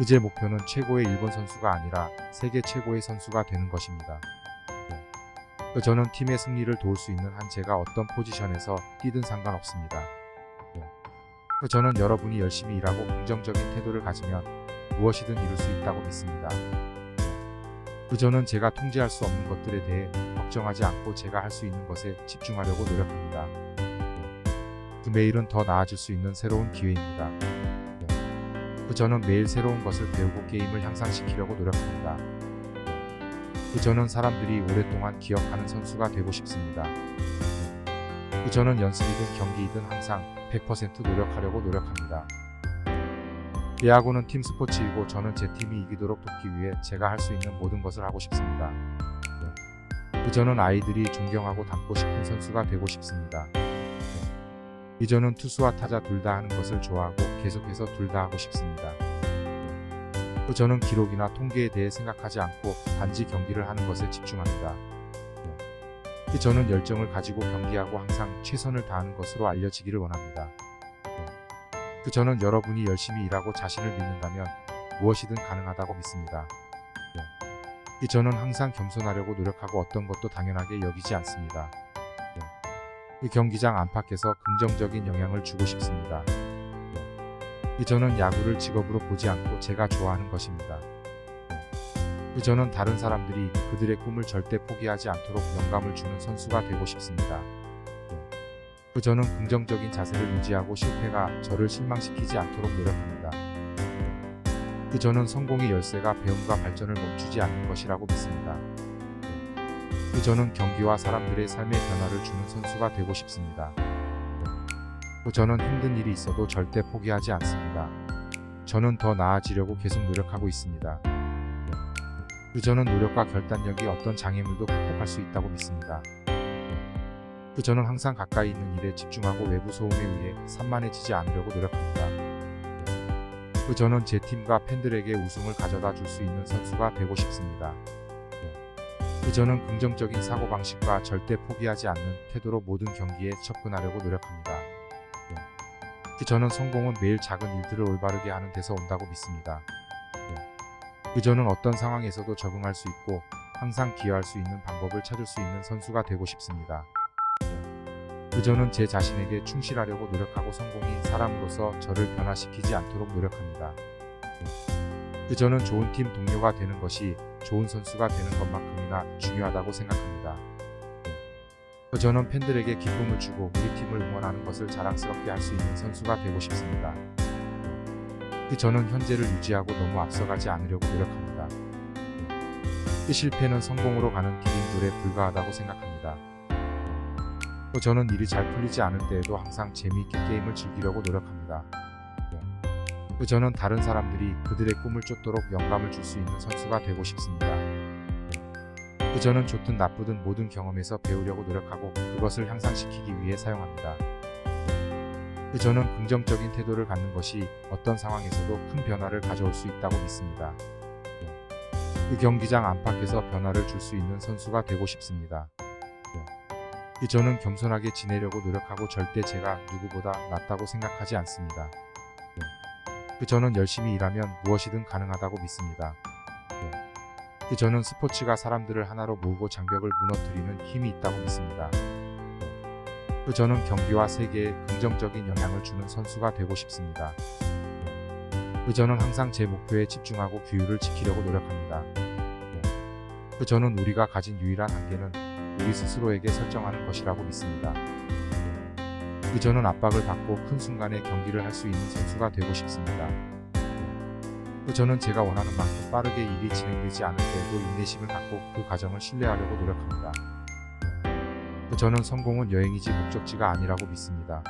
제 목표는 최고의 일본 선수가 아니라 세계 최고의 선수가 되는 것입니다. 저는 팀의 승리를 도울 수 있는 한 제가 어떤 포지션에서 뛰든 상관없습니다. 저는 여러분이 열심히 일하고 긍정적인 태도를 가지면 무엇이든 이룰 수 있다고 믿습니다. 저는 제가 통제할 수 없는 것들에 대해 걱정하지 않고 제가 할 수 있는 것에 집중하려고 노력합니다. 매일은 더 나아질 수 있는 새로운 기회입니다. 저는 매일 새로운 것을 배우고 게임을 향상시키려고 노력합니다. 저는 사람들이 오랫동안 기억하는 선수가 되고 싶습니다. 저는 연습이든 경기이든 항상 100% 노력하려고 노력합니다. 야구는 팀 스포츠이고 저는 제 팀이 이기도록 돕기 위해 제가 할 수 있는 모든 것을 하고 싶습니다. 저는 아이들이 존경하고 닮고 싶은 선수가 되고 싶습니다. 저는 투수와 타자 둘 다 하는 것을 좋아하고 계속해서 둘 다 하고 싶습니다. 저는 기록이나 통계에 대해 생각하지 않고 단지 경기를 하는 것에 집중합니다. 저는 열정을 가지고 경기하고 항상 최선을 다하는 것으로 알려지기를 원합니다. 저는 여러분이 열심히 일하고 자신을 믿는다면 무엇이든 가능하다고 믿습니다. 저는 항상 겸손하려고 노력하고 어떤 것도 당연하게 여기지 않습니다. 경기장 안팎에서 긍정적인 영향을 주고 싶습니다. 저는 야구를 직업으로 보지 않고 제가 좋아하는 것입니다. 저는 다른 사람들이 그들의 꿈을 절대 포기하지 않도록 영감을 주는 선수가 되고 싶습니다. 저는 긍정적인 자세를 유지하고 실패가 저를 실망시키지 않도록 노력합니다. 저는 성공의 열쇠가 배움과 발전을 멈추지 않는 것이라고 믿습니다. 저는 경기와 사람들의 삶의 변화를 주는 선수가 되고 싶습니다. 저는 힘든 일이 있어도 절대 포기하지 않습니다. 저는 더 나아지려고 계속 노력하고 있습니다. 저는 노력과 결단력이 어떤 장애물도 극복할 수 있다고 믿습니다. 저는 항상 가까이 있는 일에 집중하고 외부 소음에 의해 산만해지지 않으려고 노력합니다. 저는 제 팀과 팬들에게 우승을 가져다 줄 수 있는 선수가 되고 싶습니다. 저는 긍정적인 사고방식과 절대 포기하지 않는 태도로 모든 경기에 접근하려고 노력합니다. 저는 성공은 매일 작은 일들을 올바르게 하는 데서 온다고 믿습니다. 저는 어떤 상황에서도 적응할 수 있고 항상 기여할 수 있는 방법을 찾을 수 있는 선수가 되고 싶습니다. 저는 제 자신에게 충실하려고 노력하고 성공이 사람으로서 저를 변화시키지 않도록 노력합니다. 저는 좋은 팀 동료가 되는 것이 좋은 선수가 되는 것만큼이나 중요하다고 생각합니다. 저는 팬들에게 기쁨을 주고 우리 팀을 응원하는 것을 자랑스럽게 할 수 있는 선수가 되고 싶습니다. 저는 현재를 유지하고 너무 앞서가지 않으려고 노력합니다. 실패는 성공으로 가는 디딤돌에 불과하다고 생각합니다. 저는 일이 잘 풀리지 않을 때에도 항상 재미있게 게임을 즐기려고 노력합니다. 저는 다른 사람들이 그들의 꿈을 쫓도록 영감을 줄 수 있는 선수가 되고 싶습니다. 저는 좋든 나쁘든 모든 경험에서 배우려고 노력하고 그것을 향상시키기 위해 사용합니다. 저는 긍정적인 태도를 갖는 것이 어떤 상황에서도 큰 변화를 가져올 수 있다고 믿습니다. 경기장 안팎에서 변화를 줄 수 있는 선수가 되고 싶습니다. 저는 겸손하게 지내려고 노력하고 절대 제가 누구보다 낫다고 생각하지 않습니다. 저는 열심히 일하면 무엇이든 가능하다고 믿습니다. 저는 스포츠가 사람들을 하나로 모으고 장벽을 무너뜨리는 힘이 있다고 믿습니다. 저는 경기와 세계에 긍정적인 영향을 주는 선수가 되고 싶습니다. 저는 항상 제 목표에 집중하고 규율을 지키려고 노력합니다. 저는 우리가 가진 유일한 한계는 우리 스스로에게 설정하는 것이라고 믿습니다. 저는 압박을 받고 큰 순간에 경기를 할 수 있는 선수가 되고 싶습니다. 저는 제가 원하는 만큼 빠르게 일이 진행되지 않을 때에도 인내심을 갖고 그 과정을 신뢰하려고 노력합니다. 저는 성공은 여행이지 목적지가 아니라고 믿습니다.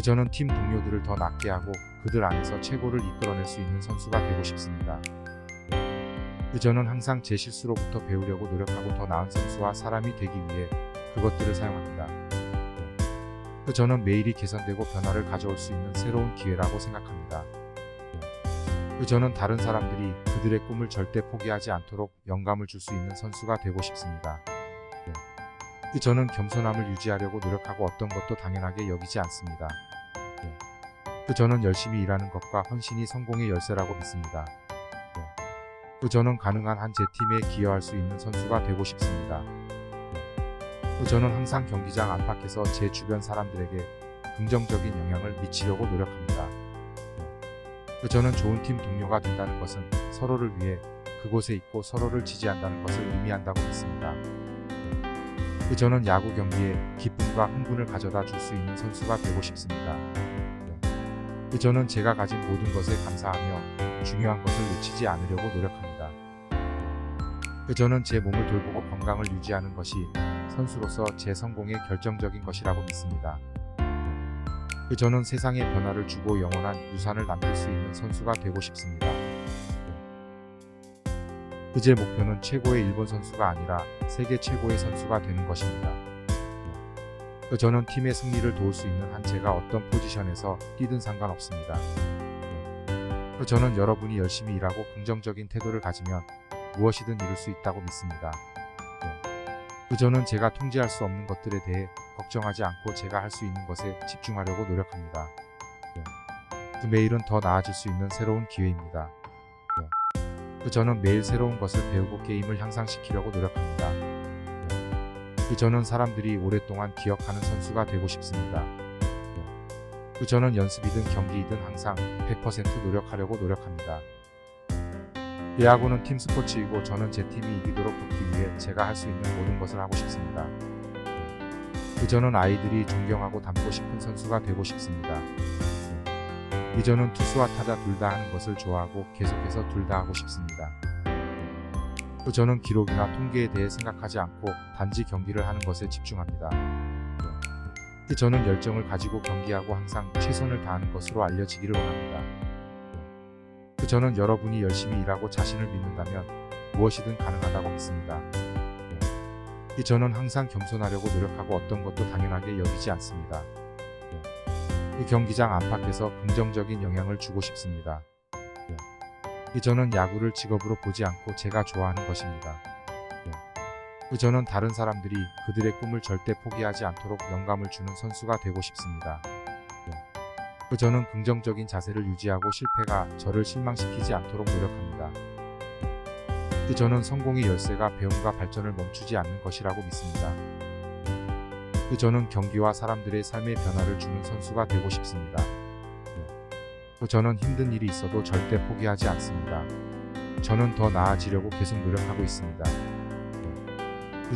저는 팀 동료들을 더 낫게 하고 그들 안에서 최고를 이끌어낼 수 있는 선수가 되고 싶습니다. 저는 항상 제 실수로부터 배우려고 노력하고 더 나은 선수와 사람이 되기 위해 그것들을 사용합니다. 저는 매일이 개선되고 변화를 가져올 수 있는 새로운 기회라고 생각합니다. 저는 다른 사람들이 그들의 꿈을 절대 포기하지 않도록 영감을 줄 수 있는 선수가 되고 싶습니다. 저는 겸손함을 유지하려고 노력하고 어떤 것도 당연하게 여기지 않습니다. 저는 열심히 일하는 것과 헌신이 성공의 열쇠라고 믿습니다. 저는 가능한 한 제 팀에 기여할 수 있는 선수가 되고 싶습니다. 저는 항상 경기장 안팎에서 제 주변 사람들에게 긍정적인 영향을 미치려고 노력합니다. 저는 좋은 팀 동료가 된다는 것은 서로를 위해 그곳에 있고 서로를 지지한다는 것을 의미한다고 믿습니다. 저는 야구 경기에 기쁨과 흥분을 가져다 줄 수 있는 선수가 되고 싶습니다. 저는 제가 가진 모든 것에 감사하며 중요한 것을 놓치지 않으려고 노력합니다. 저는 제 몸을 돌보고 건강을 유지하는 것이 선수로서 제 성공의 결정적인 것이라고 믿습니다. 저는 세상에 변화를 주고 영원한 유산을 남길 수 있는 선수가 되고 싶습니다. 제 목표는 최고의 일본 선수가 아니라 세계 최고의 선수가 되는 것입니다. 저는 팀의 승리를 도울 수 있는 한 제가 어떤 포지션에서 뛰든 상관없습니다. 저는 여러분이 열심히 일하고 긍정적인 태도를 가지면 무엇이든 이룰 수 있다고 믿습니다. 저는 제가 통제할 수 없는 것들에 대해 걱정하지 않고 제가 할 수 있는 것에 집중하려고 노력합니다. 매일은 더 나아질 수 있는 새로운 기회입니다. 저는 매일 새로운 것을 배우고 게임을 향상시키려고 노력합니다. 저는 사람들이 오랫동안 기억하는 선수가 되고 싶습니다. 저는 연습이든 경기이든 항상 100% 노력하려고 노력합니다. 야구는 팀 스포츠이고 저는 제 팀이 이기도록 돕기 위해 제가 할 수 있는 모든 것을 하고 싶습니다. 저는 아이들이 존경하고 닮고 싶은 선수가 되고 싶습니다. 저는 투수와 타자 둘 다 하는 것을 좋아하고 계속해서 둘 다 하고 싶습니다. 저는 기록이나 통계에 대해 생각하지 않고 단지 경기를 하는 것에 집중합니다. 저는 열정을 가지고 경기하고 항상 최선을 다하는 것으로 알려지기를 원합니다. 저는 여러분이 열심히 일하고 자신을 믿는다면 무엇이든 가능하다고 믿습니다. 저는 항상 겸손하려고 노력하고 어떤 것도 당연하게 여기지 않습니다. 경기장 안팎에서 긍정적인 영향을 주고 싶습니다. 저는 야구를 직업으로 보지 않고 제가 좋아하는 것입니다. 저는 다른 사람들이 그들의 꿈을 절대 포기하지 않도록 영감을 주는 선수가 되고 싶습니다. 저는 긍정적인 자세를 유지하고 실패가 저를 실망시키지 않도록 노력합니다. 저는 성공의 열쇠가 배움과 발전을 멈추지 않는 것이라고 믿습니다. 저는 경기와 사람들의 삶의 변화를 주는 선수가 되고 싶습니다. 저는 힘든 일이 있어도 절대 포기하지 않습니다. 저는 더 나아지려고 계속 노력하고 있습니다.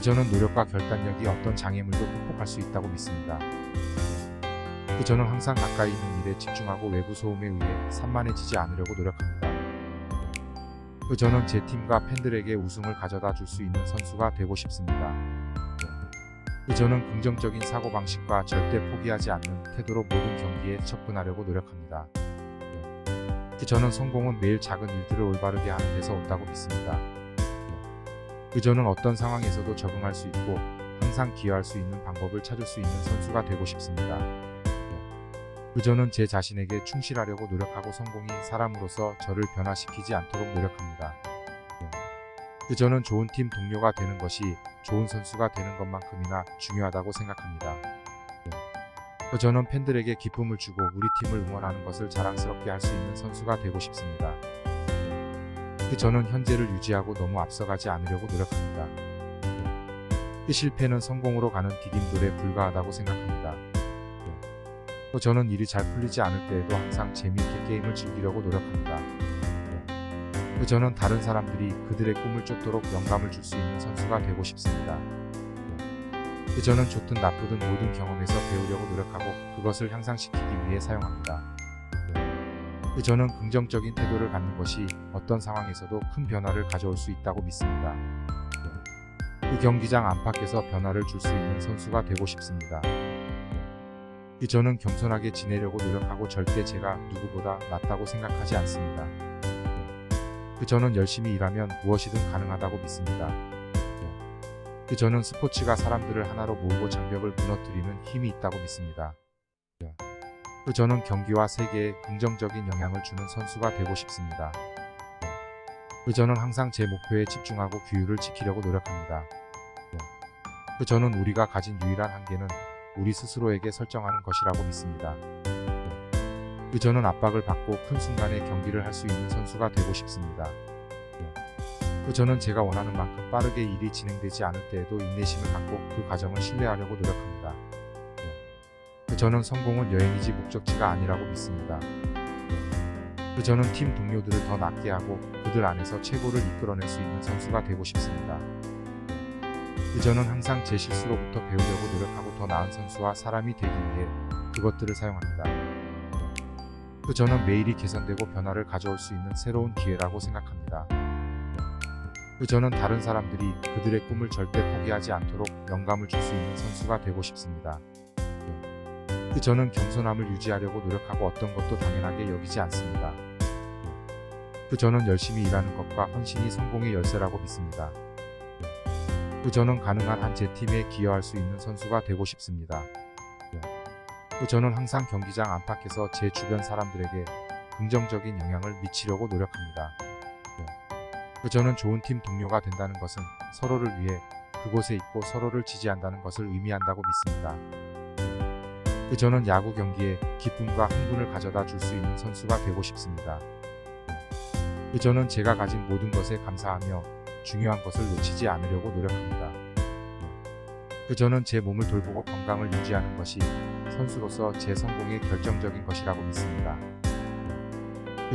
저는 노력과 결단력이 어떤 장애물도 극복할 수 있다고 믿습니다. 저는 항상 가까이 있는 일에 집중하고 외부 소음에 의해 산만해지지 않으려고 노력합니다. 저는 제 팀과 팬들에게 우승을 가져다 줄 수 있는 선수가 되고 싶습니다. 저는 긍정적인 사고방식과 절대 포기하지 않는 태도로 모든 경기에 접근하려고 노력합니다. 저는 성공은 매일 작은 일들을 올바르게 하는 데서 온다고 믿습니다. 저는 어떤 상황에서도 적응할 수 있고 항상 기여할 수 있는 방법을 찾을 수 있는 선수가 되고 싶습니다. 저는 제 자신에게 충실하려고 노력하고 성공이 사람으로서 저를 변화시키지 않도록 노력합니다. 저는 좋은 팀 동료가 되는 것이 좋은 선수가 되는 것만큼이나 중요하다고 생각합니다. 저는 팬들에게 기쁨을 주고 우리 팀을 응원하는 것을 자랑스럽게 할 수 있는 선수가 되고 싶습니다. 저는 현재를 유지하고 너무 앞서가지 않으려고 노력합니다. 실패는 성공으로 가는 디딤돌에 불과하다고 생각합니다. 저는 일이 잘 풀리지 않을 때에도 항상 재미있게 게임을 즐기려고 노력합니다. 저는 다른 사람들이 그들의 꿈을 쫓도록 영감을 줄 수 있는 선수가 되고 싶습니다. 저는 좋든 나쁘든 모든 경험에서 배우려고 노력하고 그것을 향상시키기 위해 사용합니다. 저는 긍정적인 태도를 갖는 것이 어떤 상황에서도 큰 변화를 가져올 수 있다고 믿습니다. 경기장 안팎에서 변화를 줄 수 있는 선수가 되고 싶습니다. 저는 겸손하게 지내려고 노력하고 절대 제가 누구보다 낫다고 생각하지 않습니다. 저는 열심히 일하면 무엇이든 가능하다고 믿습니다. 저는 스포츠가 사람들을 하나로 모으고 장벽을 무너뜨리는 힘이 있다고 믿습니다. 저는 경기와 세계에 긍정적인 영향을 주는 선수가 되고 싶습니다. 저는 항상 제 목표에 집중하고 규율을 지키려고 노력합니다. 저는 우리가 가진 유일한 한계는 우리 스스로에게 설정하는 것이라고 믿습니다. 저는 압박을 받고 큰 순간에 경기를 할 수 있는 선수가 되고 싶습니다. 저는 제가 원하는 만큼 빠르게 일이 진행되지 않을 때에도 인내심을 갖고 그 과정을 신뢰하려고 노력합니다. 저는 성공은 여행이지 목적지가 아니라고 믿습니다. 저는 팀 동료들을 더 낫게 하고 그들 안에서 최고를 이끌어낼 수 있는 선수가 되고 싶습니다. 저는 항상 제 실수로부터 배우려고 노력하고 더 나은 선수와 사람이 되기 위해 그것들을 사용합니다. 저는 매일이 개선되고 변화를 가져올 수 있는 새로운 기회라고 생각합니다. 저는 다른 사람들이 그들의 꿈을 절대 포기하지 않도록 영감을 줄 수 있는 선수가 되고 싶습니다. 저는 겸손함을 유지하려고 노력하고 어떤 것도 당연하게 여기지 않습니다. 저는 열심히 일하는 것과 헌신이 성공의 열쇠라고 믿습니다. 저는 가능한 한 제 팀에 기여할 수 있는 선수가 되고 싶습니다. 저는 항상 경기장 안팎에서 제 주변 사람들에게 긍정적인 영향을 미치려고 노력합니다. 저는 좋은 팀 동료가 된다는 것은 서로를 위해 그곳에 있고 서로를 지지한다는 것을 의미한다고 믿습니다. 저는 야구 경기에 기쁨과 흥분을 가져다 줄 수 있는 선수가 되고 싶습니다. 저는 제가 가진 모든 것에 감사하며 중요한 것을 놓치지 않으려고 노력합니다. 저는 제 몸을 돌보고 건강을 유지하는 것이 선수로서 제 성공의 결정적인 것이라고 믿습니다.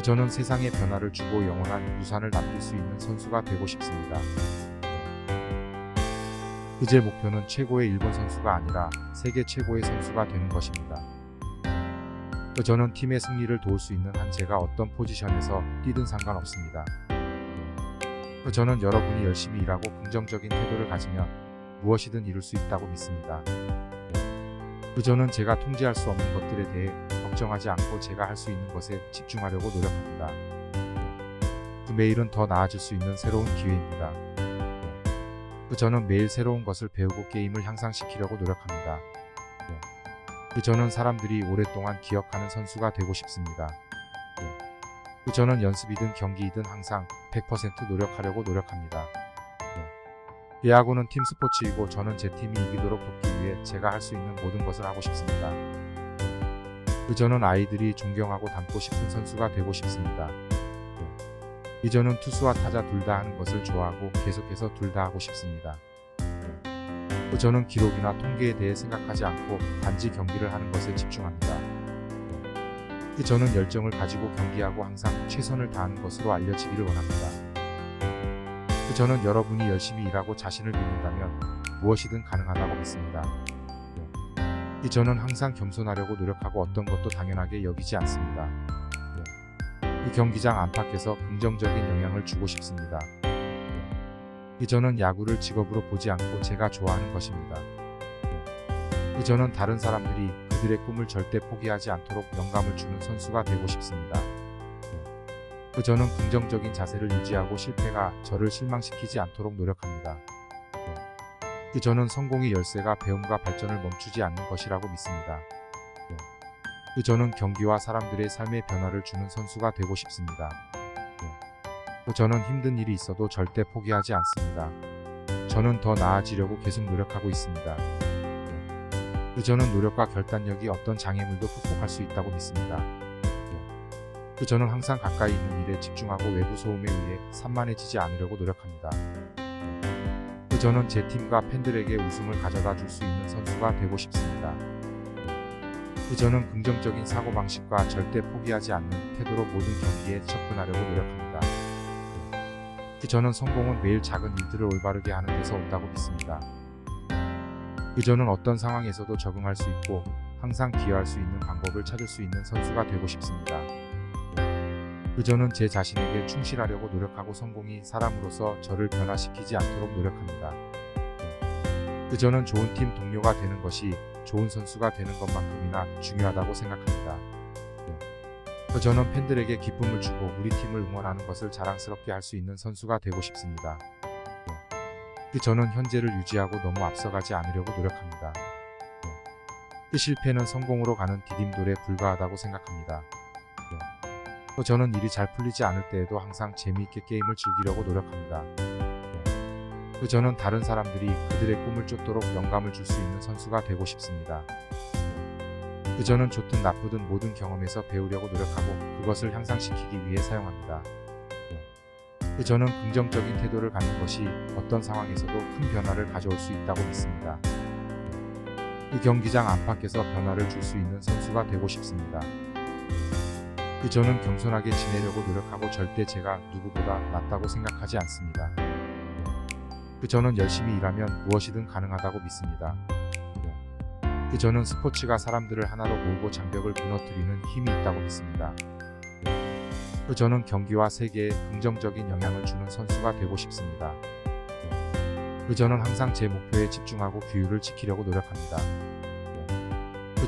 저는 세상에 변화를 주고 영원한 유산을 남길 수 있는 선수가 되고 싶습니다. 제 목표는 최고의 일본 선수가 아니라 세계 최고의 선수가 되는 것입니다. 저는 팀의 승리를 도울 수 있는 한 제가 어떤 포지션에서 뛰든 상관없습니다. 저는 여러분이 열심히 일하고 긍정적인 태도를 가지면 무엇이든 이룰 수 있다고 믿습니다. 저는 제가 통제할 수 없는 것들에 대해 걱정하지 않고 제가 할 수 있는 것에 집중하려고 노력합니다. 매일은 더 나아질 수 있는 새로운 기회입니다. 저는 매일 새로운 것을 배우고 게임을 향상시키려고 노력합니다. 저는 사람들이 오랫동안 기억하는 선수가 되고 싶습니다. 저는 연습이든 경기이든 항상 100% 노력하려고 노력합니다. 야구는 팀 스포츠이고 저는 제 팀이 이기도록 돕기 위해 제가 할 수 있는 모든 것을 하고 싶습니다. 저는 아이들이 존경하고 닮고 싶은 선수가 되고 싶습니다. 저는 투수와 타자 둘 다 하는 것을 좋아하고 계속해서 둘 다 하고 싶습니다. 저는 기록이나 통계에 대해 생각하지 않고 단지 경기를 하는 것에 집중합니다. 저는 열정을 가지고 경기하고 항상 최선을 다하는 것으로 알려지기를 원합니다. 저는 여러분이 열심히 일하고 자신을 믿는다면 무엇이든 가능하다고 믿습니다. 저는 항상 겸손하려고 노력하고 어떤 것도 당연하게 여기지 않습니다. 경기장 안팎에서 긍정적인 영향을 주고 싶습니다. 저는 야구를 직업으로 보지 않고 제가 좋아하는 것입니다. 저는 다른 사람들이 그들의 꿈을 절대 포기하지 않도록 영감을 주는 선수가 되고 싶습니다. 저는 긍정적인 자세를 유지하고 실패가 저를 실망시키지 않도록 노력합니다. 저는 성공의 열쇠가 배움과 발전을 멈추지 않는 것이라고 믿습니다. 저는 경기와 사람들의 삶의 변화를 주는 선수가 되고 싶습니다. 저는 힘든 일이 있어도 절대 포기하지 않습니다. 저는 더 나아지려고 계속 노력하고 있습니다. 저는 노력과 결단력이 어떤 장애물도 극복할 수 있다고 믿습니다. 저는 항상 가까이 있는 일에 집중하고 외부 소음에 의해 산만해지지 않으려고 노력합니다. 저는 제 팀과 팬들에게 웃음을 가져다 줄 수 있는 선수가 되고 싶습니다. 저는 긍정적인 사고방식과 절대 포기하지 않는 태도로 모든 경기에 접근하려고 노력합니다. 저는 성공은 매일 작은 일들을 올바르게 하는 데서 온다고 믿습니다. 저는 어떤 상황에서도 적응할 수 있고 항상 기여할 수 있는 방법을 찾을 수 있는 선수가 되고 싶습니다. 저는 제 자신에게 충실하려고 노력하고 성공이 사람으로서 저를 변화시키지 않도록 노력합니다. 저는 좋은 팀 동료가 되는 것이 좋은 선수가 되는 것만큼이나 중요하다고 생각합니다. 저는 팬들에게 기쁨을 주고 우리 팀을 응원하는 것을 자랑스럽게 할 수 있는 선수가 되고 싶습니다. 저는 현재를 유지하고 너무 앞서가지 않으려고 노력합니다. 실패는 성공으로 가는 디딤돌에 불과하다고 생각합니다. 저는 일이 잘 풀리지 않을 때에도 항상 재미있게 게임을 즐기려고 노력합니다. 저는 다른 사람들이 그들의 꿈을 쫓도록 영감을 줄 수 있는 선수가 되고 싶습니다. 저는 좋든 나쁘든 모든 경험에서 배우려고 노력하고 그것을 향상시키기 위해 사용합니다. 저는 긍정적인 태도를 갖는 것이 어떤 상황에서도 큰 변화를 가져올 수 있다고 믿습니다. 경기장 안팎에서 변화를 줄 수 있는 선수가 되고 싶습니다. 저는 겸손하게 지내려고 노력하고 절대 제가 누구보다 낫다고 생각하지 않습니다. 저는 열심히 일하면 무엇이든 가능하다고 믿습니다. 저는 스포츠가 사람들을 하나로 모으고 장벽을 무너뜨리는 힘이 있다고 믿습니다. 저는 경기와 세계에 긍정적인 영향을 주는 선수가 되고 싶습니다. 저는 항상 제 목표에 집중하고 규율을 지키려고 노력합니다.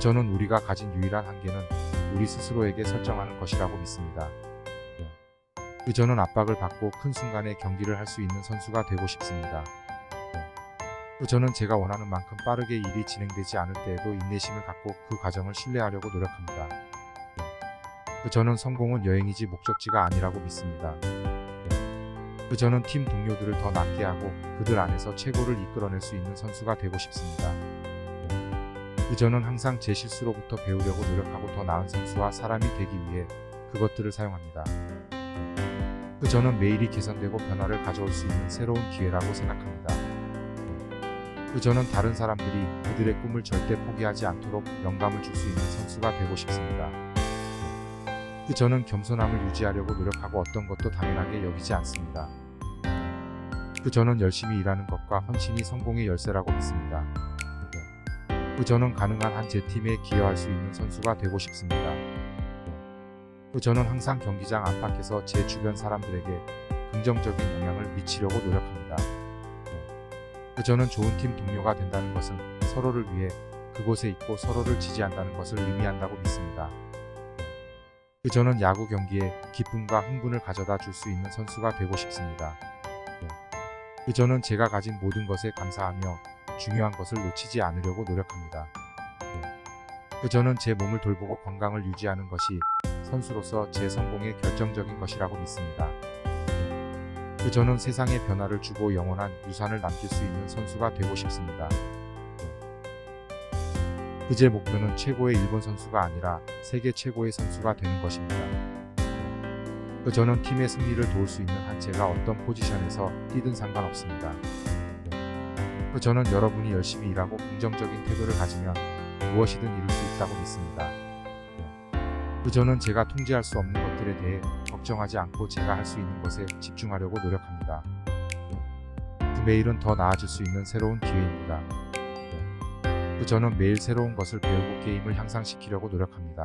저는 우리가 가진 유일한 한계는 우리 스스로에게 설정하는 것이라고 믿습니다. 저는 압박을 받고 큰 순간에 경기를 할 수 있는 선수가 되고 싶습니다. 저는 제가 원하는 만큼 빠르게 일이 진행되지 않을 때에도 인내심을 갖고 그 과정을 신뢰하려고 노력합니다. 저는 성공은 여행이지 목적지가 아니라고 믿습니다. 저는 팀 동료들을 더 낫게 하고 그들 안에서 최고를 이끌어낼 수 있는 선수가 되고 싶습니다. 저는 항상 제 실수로부터 배우려고 노력하고 더 나은 선수와 사람이 되기 위해 그것들을 사용합니다. 저는 매일이 개선되고 변화를 가져올 수 있는 새로운 기회라고 생각합니다. 저는 다른 사람들이 그들의 꿈을 절대 포기하지 않도록 영감을 줄 수 있는 선수가 되고 싶습니다. 저는 겸손함을 유지하려고 노력하고 어떤 것도 당연하게 여기지 않습니다. 저는 열심히 일하는 것과 헌신이 성공의 열쇠라고 믿습니다. 저는 가능한 한 제 팀에 기여할 수 있는 선수가 되고 싶습니다. 저는 항상 경기장 안팎에서 제 주변 사람들에게 긍정적인 영향을 미치려고 노력합니다. 저는 좋은 팀 동료가 된다는 것은 서로를 위해 그곳에 있고 서로를 지지한다는 것을 의미한다고 믿습니다. 저는 야구 경기에 기쁨과 흥분을 가져다 줄 수 있는 선수가 되고 싶습니다. 저는 제가 가진 모든 것에 감사하며 중요한 것을 놓치지 않으려고 노력합니다. 저는 제 몸을 돌보고 건강을 유지하는 것이 선수로서 제 성공의 결정적인 것이라고 믿습니다. 저는 세상에 변화를 주고 영원한 유산을 남길 수 있는 선수가 되고 싶습니다. 제 목표는 최고의 일본 선수가 아니라 세계 최고의 선수가 되는 것입니다. 저는 팀의 승리를 도울 수 있는 한 제가 어떤 포지션에서 뛰든 상관없습니다. 저는 여러분이 열심히 일하고 긍정적인 태도를 가지면 무엇이든 이룰 수 있다고 믿습니다. 저는 제가 통제할 수 없는 것들에 대해 걱정하지 않고 제가 할 수 있는 것에 집중하려고 노력합니다. 매일은 더 나아질 수 있는 새로운 기회입니다. 저는 매일 새로운 것을 배우고 게임을 향상시키려고 노력합니다.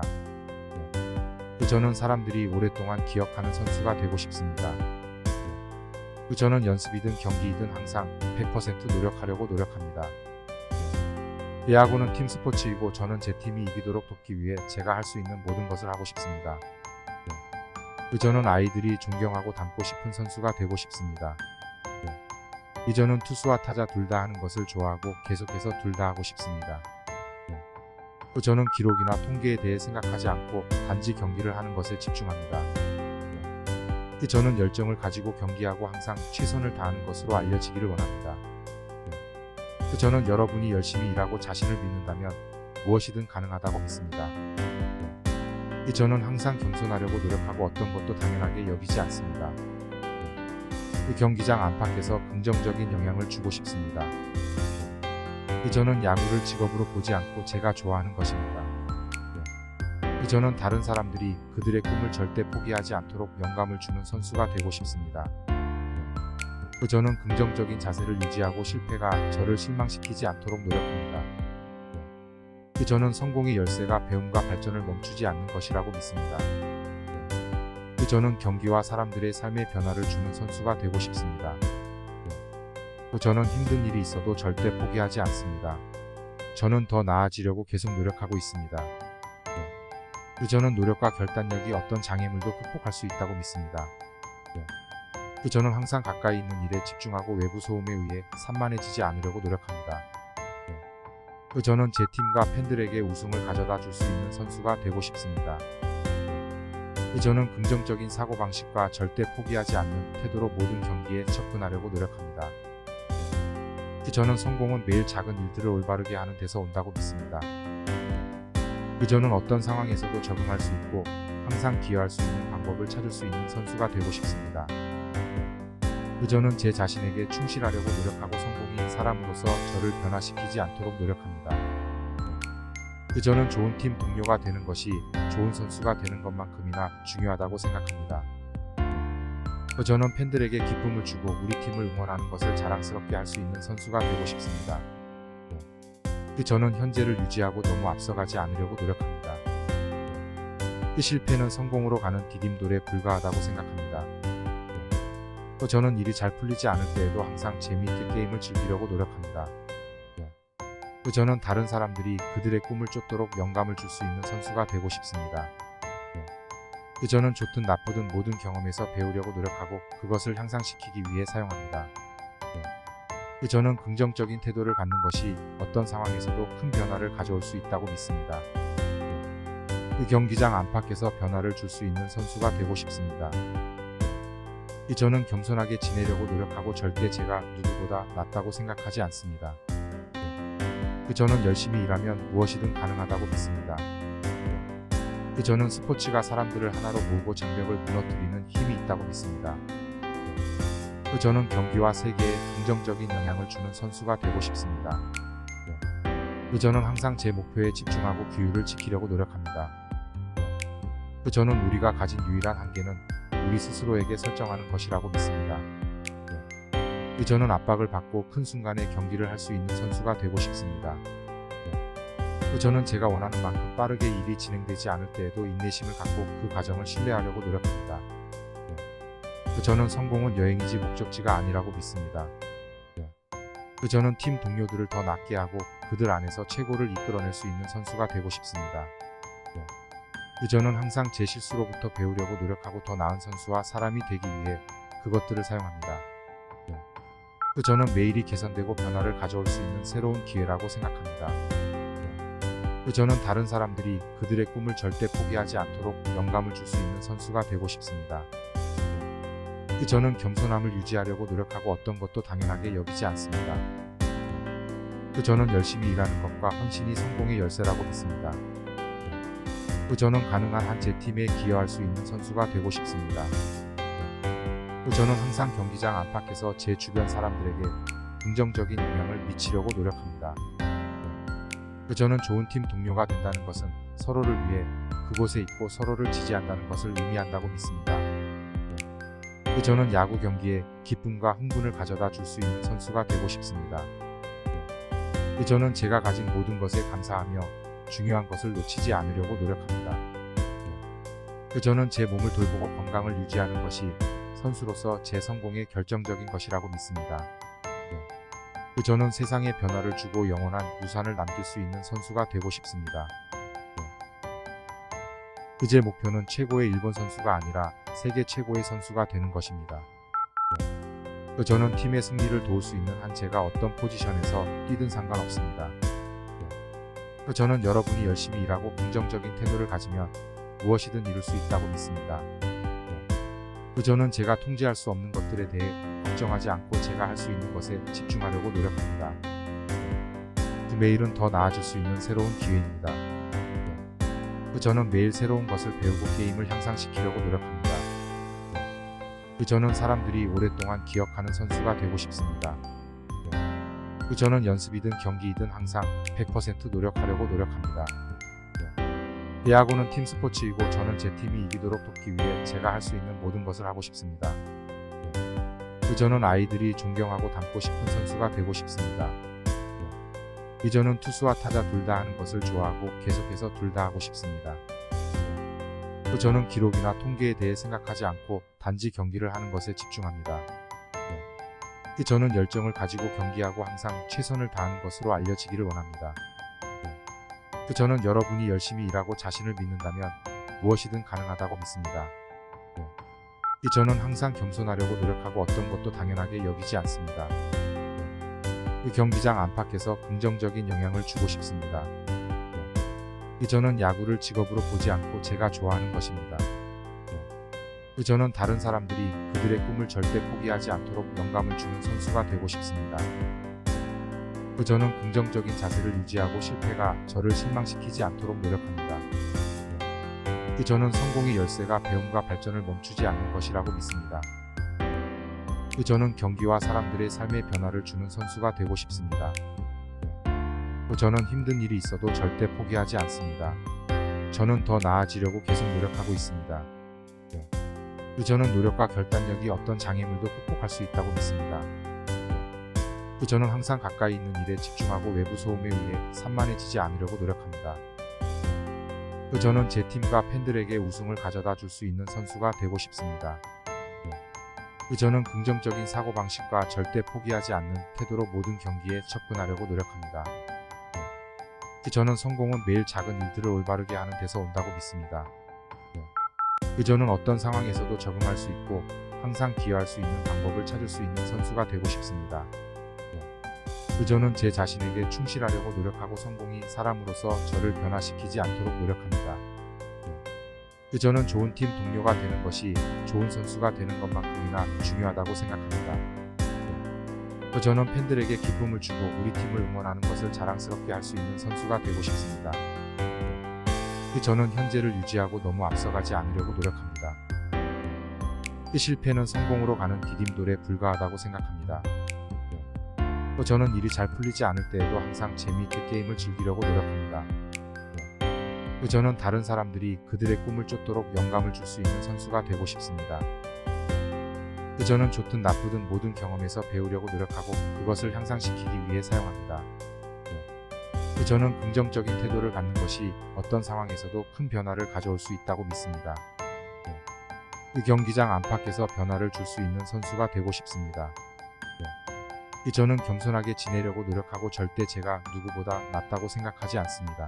저는 사람들이 오랫동안 기억하는 선수가 되고 싶습니다. 저는 연습이든 경기이든 항상 100% 노력하려고 노력합니다. 야구는 팀 스포츠이고 저는 제 팀이 이기도록 돕기 위해 제가 할 수 있는 모든 것을 하고 싶습니다. 저는 아이들이 존경하고 닮고 싶은 선수가 되고 싶습니다. 저는 투수와 타자 둘 다 하는 것을 좋아하고 계속해서 둘 다 하고 싶습니다. 저는 기록이나 통계에 대해 생각하지 않고 단지 경기를 하는 것에 집중합니다. 저는 열정을 가지고 경기하고 항상 최선을 다하는 것으로 알려지기를 원합니다. 저는 여러분이 열심히 일하고 자신을 믿는다면 무엇이든 가능하다고 믿습니다. 저는 항상 겸손하려고 노력하고 어떤 것도 당연하게 여기지 않습니다. 경기장 안팎에서 긍정적인 영향을 주고 싶습니다. 저는 야구를 직업으로 보지 않고 제가 좋아하는 것입니다. 저는 다른 사람들이 그들의 꿈을 절대 포기하지 않도록 영감을 주는 선수가 되고 싶습니다. 저는 긍정적인 자세를 유지하고 실패가 저를 실망시키지 않도록 노력합니다. 저는 성공의 열쇠가 배움과 발전을 멈추지 않는 것이라고 믿습니다. 저는 경기와 사람들의 삶의 변화를 주는 선수가 되고 싶습니다. 저는 힘든 일이 있어도 절대 포기하지 않습니다. 저는 더 나아지려고 계속 노력하고 있습니다. 저는 노력과 결단력이 어떤 장애물도 극복할 수 있다고 믿습니다. 저는 항상 가까이 있는 일에 집중하고 외부 소음에 의해 산만해지지 않으려고 노력합니다. 저는 제 팀과 팬들에게 우승을 가져다 줄 수 있는 선수가 되고 싶습니다. 저는 긍정적인 사고방식과 절대 포기하지 않는 태도로 모든 경기에 접근하려고 노력합니다. 저는 성공은 매일 작은 일들을 올바르게 하는 데서 온다고 믿습니다. 저는 어떤 상황에서도 적응할 수 있고 항상 기여할 수 있는 방법을 찾을 수 있는 선수가 되고 싶습니다. 저는 제 자신에게 충실하려고 노력하고 성공인 사람으로서 저를 변화시키지 않도록 노력합니다. 저는 좋은 팀 동료가 되는 것이 좋은 선수가 되는 것만큼이나 중요하다고 생각합니다. 저는 팬들에게 기쁨을 주고 우리 팀을 응원하는 것을 자랑스럽게 할 수 있는 선수가 되고 싶습니다. 저는 현재를 유지하고 너무 앞서가지 않으려고 노력합니다. 실패는 성공으로 가는 디딤돌에 불과하다고 생각합니다. 저는 일이 잘 풀리지 않을 때에도 항상 재미있게 게임을 즐기려고 노력합니다. 저는 다른 사람들이 그들의 꿈을 쫓도록 영감을 줄 수 있는 선수가 되고 싶습니다. 저는 좋든 나쁘든 모든 경험에서 배우려고 노력하고 그것을 향상시키기 위해 사용합니다. 저는 긍정적인 태도를 갖는 것이 어떤 상황에서도 큰 변화를 가져올 수 있다고 믿습니다. 경기장 안팎에서 변화를 줄 수 있는 선수가 되고 싶습니다. 저는 겸손하게 지내려고 노력하고 절대 제가 누구보다 낫다고 생각하지 않습니다. 저는 열심히 일하면 무엇이든 가능하다고 믿습니다. 저는 스포츠가 사람들을 하나로 모으고 장벽을 무너뜨리는 힘이 있다고 믿습니다. 저는 경기와 세계에 긍정적인 영향을 주는 선수가 되고 싶습니다. 저는 항상 제 목표에 집중하고 규율을 지키려고 노력합니다. 저는 우리가 가진 유일한 한계는 우리 스스로에게 설정하는 것이라고 믿습니다. 저는 압박을 받고 큰 순간에 경기를 할 수 있는 선수가 되고 싶습니다. 저는 제가 원하는 만큼 빠르게 일이 진행되지 않을 때에도 인내심을 갖고 그 과정을 신뢰하려고 노력합니다. 저는 성공은 여행이지 목적지가 아니라고 믿습니다. 저는 팀 동료들을 더 낫게 하고 그들 안에서 최고를 이끌어낼 수 있는 선수가 되고 싶습니다. 저는 항상 제 실수로부터 배우려고 노력하고 더 나은 선수와 사람이 되기 위해 그것들을 사용합니다. 저는 매일이 개선되고 변화를 가져올 수 있는 새로운 기회라고 생각합니다. 저는 다른 사람들이 그들의 꿈을 절대 포기하지 않도록 영감을 줄 수 있는 선수가 되고 싶습니다. 저는 겸손함을 유지하려고 노력하고 어떤 것도 당연하게 여기지 않습니다. 저는 열심히 일하는 것과 헌신이 성공의 열쇠라고 믿습니다. 저는 가능한 한 제 팀에 기여할 수 있는 선수가 되고 싶습니다. 저는 항상 경기장 안팎에서 제 주변 사람들에게 긍정적인 영향을 미치려고 노력합니다. 저는 좋은 팀 동료가 된다는 것은 서로를 위해 그곳에 있고 서로를 지지한다는 것을 의미한다고 믿습니다. 저는 야구 경기에 기쁨과 흥분을 가져다 줄 수 있는 선수가 되고 싶습니다. 저는 제가 가진 모든 것에 감사하며 중요한 것을 놓치지 않으려고 노력합니다. 저는 제 몸을 돌보고 건강을 유지하는 것이 선수로서 제 성공의 결정적인 것이라고 믿습니다. 저는 세상에 변화를 주고 영원한 유산을 남길 수 있는 선수가 되고 싶습니다. 제 목표는 최고의 일본 선수가 아니라 세계 최고의 선수가 되는 것입니다. 저는 팀의 승리를 도울 수 있는 한 제가 어떤 포지션에서 뛰든 상관없습니다. 저는 여러분이 열심히 일하고 긍정적인 태도를 가지면 무엇이든 이룰 수 있다고 믿습니다. 저는 제가 통제할 수 없는 것들에 대해 걱정하지 않고 제가 할 수 있는 것에 집중하려고 노력합니다. 매일은 더 나아질 수 있는 새로운 기회입니다. 저는 매일 새로운 것을 배우고 게임을 향상시키려고 노력합니다. 저는 사람들이 오랫동안 기억하는 선수가 되고 싶습니다. 저는 연습이든 경기이든 항상 100% 노력하려고 노력합니다. 야구는 팀 스포츠이고 저는 제 팀이 이기도록 돕기 위해 제가 할 수 있는 모든 것을 하고 싶습니다. 저는 아이들이 존경하고 닮고 싶은 선수가 되고 싶습니다. 저는 투수와 타자 둘 다 하는 것을 좋아하고 계속해서 둘 다 하고 싶습니다. 저는 기록이나 통계에 대해 생각하지 않고 단지 경기를 하는 것에 집중합니다. 저는 열정을 가지고 경기하고 항상 최선을 다하는 것으로 알려지기를 원합니다. 저는 여러분이 열심히 일하고 자신을 믿는다면 무엇이든 가능하다고 믿습니다. 저는 항상 겸손하려고 노력하고 어떤 것도 당연하게 여기지 않습니다. 경기장 안팎에서 긍정적인 영향을 주고 싶습니다. 저는 야구를 직업으로 보지 않고 제가 좋아하는 것입니다. 저는 다른 사람들이 그들의 꿈을 절대 포기하지 않도록 영감을 주는 선수가 되고 싶습니다. 저는 긍정적인 자세를 유지하고 실패가 저를 실망시키지 않도록 노력합니다. 저는 성공의 열쇠가 배움과 발전을 멈추지 않는 것이라고 믿습니다. 저는 경기와 사람들의 삶의 변화를 주는 선수가 되고 싶습니다. 저는 힘든 일이 있어도 절대 포기하지 않습니다. 저는 더 나아지려고 계속 노력하고 있습니다. 저는 노력과 결단력이 어떤 장애물도 극복할 수 있다고 믿습니다. 저는 항상 가까이 있는 일에 집중하고 외부 소음에 의해 산만해지지 않으려고 노력합니다. 저는 제 팀과 팬들에게 우승을 가져다 줄 수 있는 선수가 되고 싶습니다. 저는 긍정적인 사고방식과 절대 포기하지 않는 태도로 모든 경기에 접근하려고 노력합니다. 저는 성공은 매일 작은 일들을 올바르게 하는 데서 온다고 믿습니다. 저는 어떤 상황에서도 적응할 수 있고 항상 기여할 수 있는 방법을 찾을 수 있는 선수가 되고 싶습니다. 저는 제 자신에게 충실하려고 노력하고 성공이 사람으로서 저를 변화시키지 않도록 노력합니다. 저는 좋은 팀 동료가 되는 것이 좋은 선수가 되는 것만큼이나 중요하다고 생각합니다. 저는 팬들에게 기쁨을 주고 우리 팀을 응원하는 것을 자랑스럽게 할 수 있는 선수가 되고 싶습니다. 저는 현재를 유지하고 너무 앞서가지 않으려고 노력합니다. 실패는 성공으로 가는 디딤돌에 불과하다고 생각합니다. 저는 일이 잘 풀리지 않을 때에도 항상 재미있게 게임을 즐기려고 노력합니다. 저는 다른 사람들이 그들의 꿈을 쫓도록 영감을 줄 수 있는 선수가 되고 싶습니다. 저는 좋든 나쁘든 모든 경험에서 배우려고 노력하고 그것을 향상시키기 위해 사용합니다. 저는 긍정적인 태도를 갖는 것이 어떤 상황에서도 큰 변화를 가져올 수 있다고 믿습니다. 경기장 안팎에서 변화를 줄 수 있는 선수가 되고 싶습니다. 저는 겸손하게 지내려고 노력하고 절대 제가 누구보다 낫다고 생각하지 않습니다.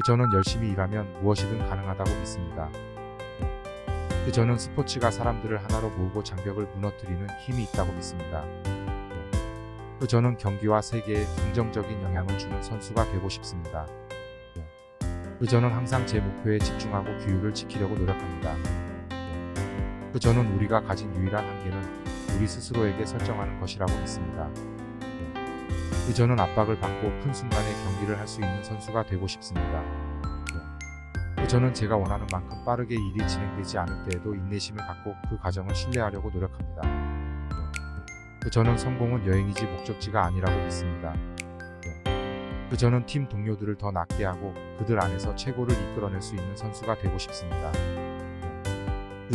저는 열심히 일하면 무엇이든 가능하다고 믿습니다. 저는 스포츠가 사람들을 하나로 모으고 장벽을 무너뜨리는 힘이 있다고 믿습니다. 저는 경기와 세계에 긍정적인 영향을 주는 선수가 되고 싶습니다. 저는 항상 제 목표에 집중하고 규율을 지키려고 노력합니다. 저는 우리가 가진 유일한 한계는 우리 스스로에게 설정하는 것이라고 믿습니다. 저는 압박을 받고 큰 순간에 경기를 할 수 있는 선수가 되고 싶습니다. 저는 제가 원하는 만큼 빠르게 일이 진행되지 않을 때에도 인내심을 갖고 그 과정을 신뢰하려고 노력합니다. 저는 성공은 여행이지 목적지가 아니라고 믿습니다. 저는 팀 동료들을 더 낫게 하고 그들 안에서 최고를 이끌어낼 수 있는 선수가 되고 싶습니다.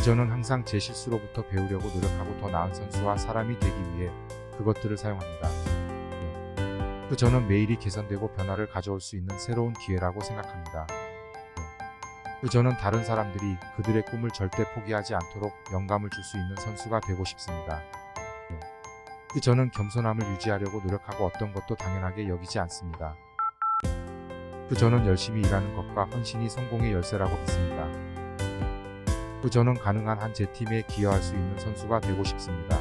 저는 항상 제 실수로부터 배우려고 노력하고 더 나은 선수와 사람이 되기 위해 그것들을 사용합니다. 저는 매일이 개선되고 변화를 가져올 수 있는 새로운 기회라고 생각합니다. 저는 다른 사람들이 그들의 꿈을 절대 포기하지 않도록 영감을 줄 수 있는 선수가 되고 싶습니다. 저는 겸손함을 유지하려고 노력하고 어떤 것도 당연하게 여기지 않습니다. 저는 열심히 일하는 것과 헌신이 성공의 열쇠라고 믿습니다. 저는 가능한 한 제 팀에 기여할 수 있는 선수가 되고 싶습니다.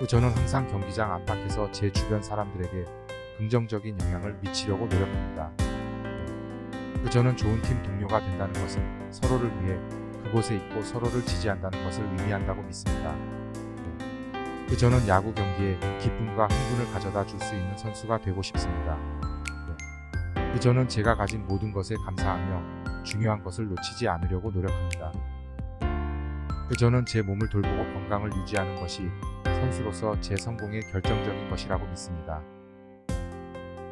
저는 항상 경기장 안팎에서 제 주변 사람들에게 긍정적인 영향을 미치려고 노력합니다. 저는 좋은 팀 동료가 된다는 것은 서로를 위해 그곳에 있고 서로를 지지한다는 것을 의미한다고 믿습니다. 저는 야구 경기에 기쁨과 흥분을 가져다 줄 수 있는 선수가 되고 싶습니다. 저는 제가 가진 모든 것에 감사하며 중요한 것을 놓치지 않으려고 노력합니다. 저는 제 몸을 돌보고 건강을 유지하는 것이 선수로서 제 성공의 결정적인 것이라고 믿습니다.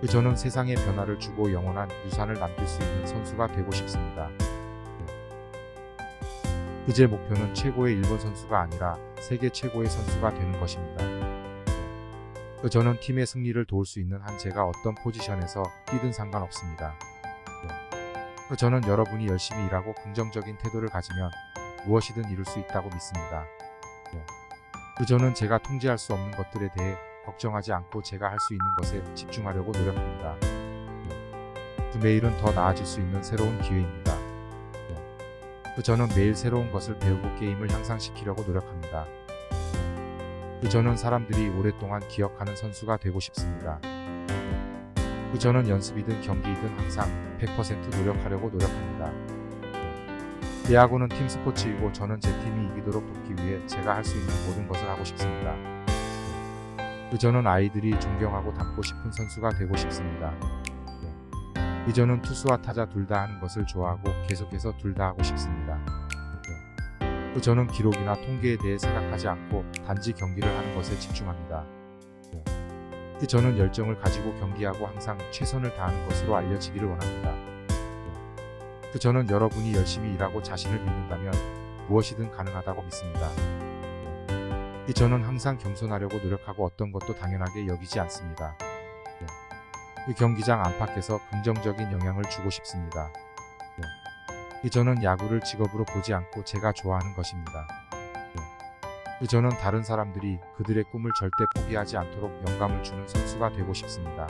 저는 세상에 변화를 주고 영원한 유산을 남길 수 있는 선수가 되고 싶습니다. 제 목표는 최고의 일본 선수가 아니라 세계 최고의 선수가 되는 것입니다. 저는 팀의 승리를 도울 수 있는 한 제가 어떤 포지션에서 뛰든 상관없습니다. 저는 여러분이 열심히 일하고 긍정적인 태도를 가지면 무엇이든 이룰 수 있다고 믿습니다. 저는 제가 통제할 수 없는 것들에 대해 걱정하지 않고 제가 할 수 있는 것에 집중하려고 노력합니다. 매일은 더 나아질 수 있는 새로운 기회입니다. 저는 매일 새로운 것을 배우고 게임을 향상시키려고 노력합니다. 저는 사람들이 오랫동안 기억하는 선수가 되고 싶습니다. 저는 연습이든 경기이든 항상 100% 노력하려고 노력합니다. 야구는 팀 스포츠이고 저는 제 팀이 이기도록 돕기 위해 제가 할 수 있는 모든 것을 하고 싶습니다. 저는 아이들이 존경하고 닮고 싶은 선수가 되고 싶습니다. 저는 투수와 타자 둘 다 하는 것을 좋아하고 계속해서 둘 다 하고 싶습니다. 저는 기록이나 통계에 대해 생각하지 않고 단지 경기를 하는 것에 집중합니다. 저는 열정을 가지고 경기하고 항상 최선을 다하는 것으로 알려지기를 원합니다. 저는 여러분이 열심히 일하고 자신을 믿는다면 무엇이든 가능하다고 믿습니다. 저는 항상 겸손하려고 노력하고 어떤 것도 당연하게 여기지 않습니다. 경기장 안팎에서 긍정적인 영향을 주고 싶습니다. 저는 야구를 직업으로 보지 않고 제가 좋아하는 것입니다. 저는 다른 사람들이 그들의 꿈을 절대 포기하지 않도록 영감을 주는 선수가 되고 싶습니다.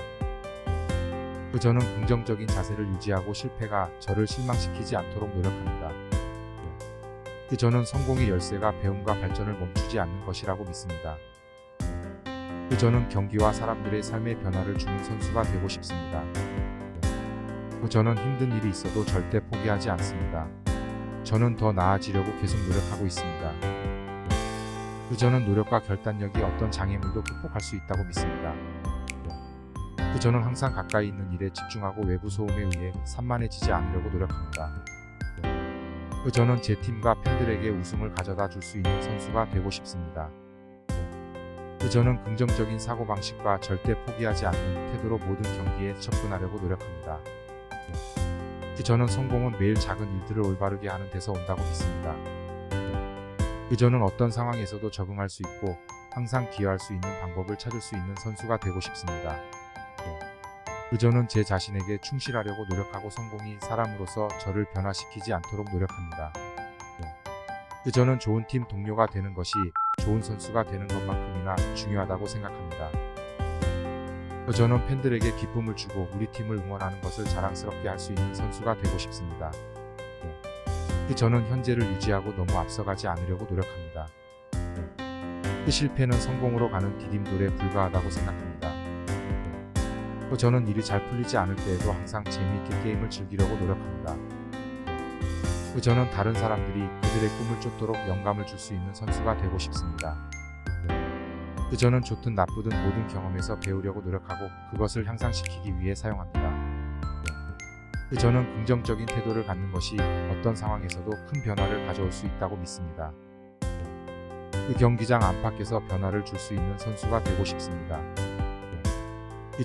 저는 긍정적인 자세를 유지하고 실패가 저를 실망시키지 않도록 노력합니다. 저는 성공의 열쇠가 배움과 발전을 멈추지 않는 것이라고 믿습니다. 저는 경기와 사람들의 삶의 변화를 주는 선수가 되고 싶습니다. 저는 힘든 일이 있어도 절대 포기하지 않습니다. 저는 더 나아지려고 계속 노력하고 있습니다. 저는 노력과 결단력이 어떤 장애물도 극복할 수 있다고 믿습니다. 저는 항상 가까이 있는 일에 집중하고 외부 소음에 의해 산만해지지 않으려고 노력합니다. 저는 제 팀과 팬들에게 우승을 가져다 줄 수 있는 선수가 되고 싶습니다. 저는 긍정적인 사고방식과 절대 포기하지 않는 태도로 모든 경기에 접근하려고 노력합니다. 저는 성공은 매일 작은 일들을 올바르게 하는 데서 온다고 믿습니다. 저는 어떤 상황에서도 적응할 수 있고 항상 기여할 수 있는 방법을 찾을 수 있는 선수가 되고 싶습니다. 저는 제 자신에게 충실하려고 노력하고 성공이 사람으로서 저를 변화시키지 않도록 노력합니다. 저는 좋은 팀 동료가 되는 것이 좋은 선수가 되는 것만큼이나 중요하다고 생각합니다. 저는 팬들에게 기쁨을 주고 우리 팀을 응원하는 것을 자랑스럽게 할 수 있는 선수가 되고 싶습니다. 저는 현재를 유지하고 너무 앞서가지 않으려고 노력합니다. 실패는 성공으로 가는 디딤돌에 불과하다고 생각합니다. 저는 일이 잘 풀리지 않을 때에도 항상 재미있게 게임을 즐기려고 노력합니다. 저는 다른 사람들이 그들의 꿈을 쫓도록 영감을 줄 수 있는 선수가 되고 싶습니다. 저는 좋든 나쁘든 모든 경험에서 배우려고 노력하고 그것을 향상시키기 위해 사용합니다. 저는 긍정적인 태도를 갖는 것이 어떤 상황에서도 큰 변화를 가져올 수 있다고 믿습니다. 경기장 안팎에서 변화를 줄 수 있는 선수가 되고 싶습니다.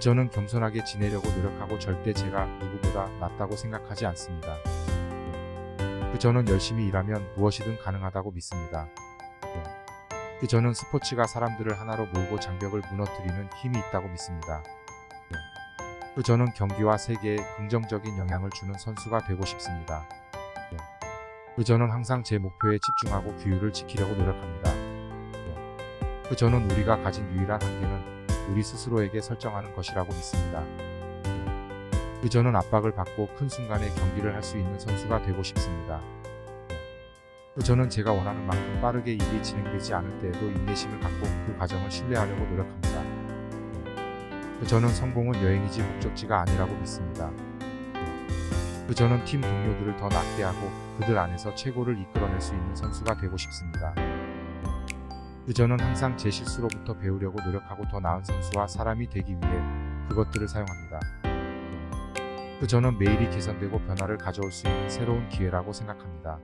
저는 겸손하게 지내려고 노력하고 절대 제가 누구보다 낫다고 생각하지 않습니다. 저는 열심히 일하면 무엇이든 가능하다고 믿습니다. 저는 스포츠가 사람들을 하나로 모으고 장벽을 무너뜨리는 힘이 있다고 믿습니다. 저는 경기와 세계에 긍정적인 영향을 주는 선수가 되고 싶습니다. 저는 항상 제 목표에 집중하고 규율을 지키려고 노력합니다. 저는 우리가 가진 유일한 한계는 우리 스스로에게 설정하는 것이라고 믿습니다. 저는 압박을 받고 큰 순간에 경기를 할 수 있는 선수가 되고 싶습니다. 저는 제가 원하는 만큼 빠르게 일이 진행되지 않을 때에도 인내심을 갖고 그 과정을 신뢰하려고 노력합니다. 저는 성공은 여행이지 목적지가 아니라고 믿습니다. 저는 팀 동료들을 더 낫게 하고 그들 안에서 최고를 이끌어낼 수 있는 선수가 되고 싶습니다. 저는 항상 제 실수로부터 배우려고 노력하고 더 나은 선수와 사람이 되기 위해 그것들을 사용합니다. 저는 매일이 개선되고 변화를 가져올 수 있는 새로운 기회라고 생각합니다.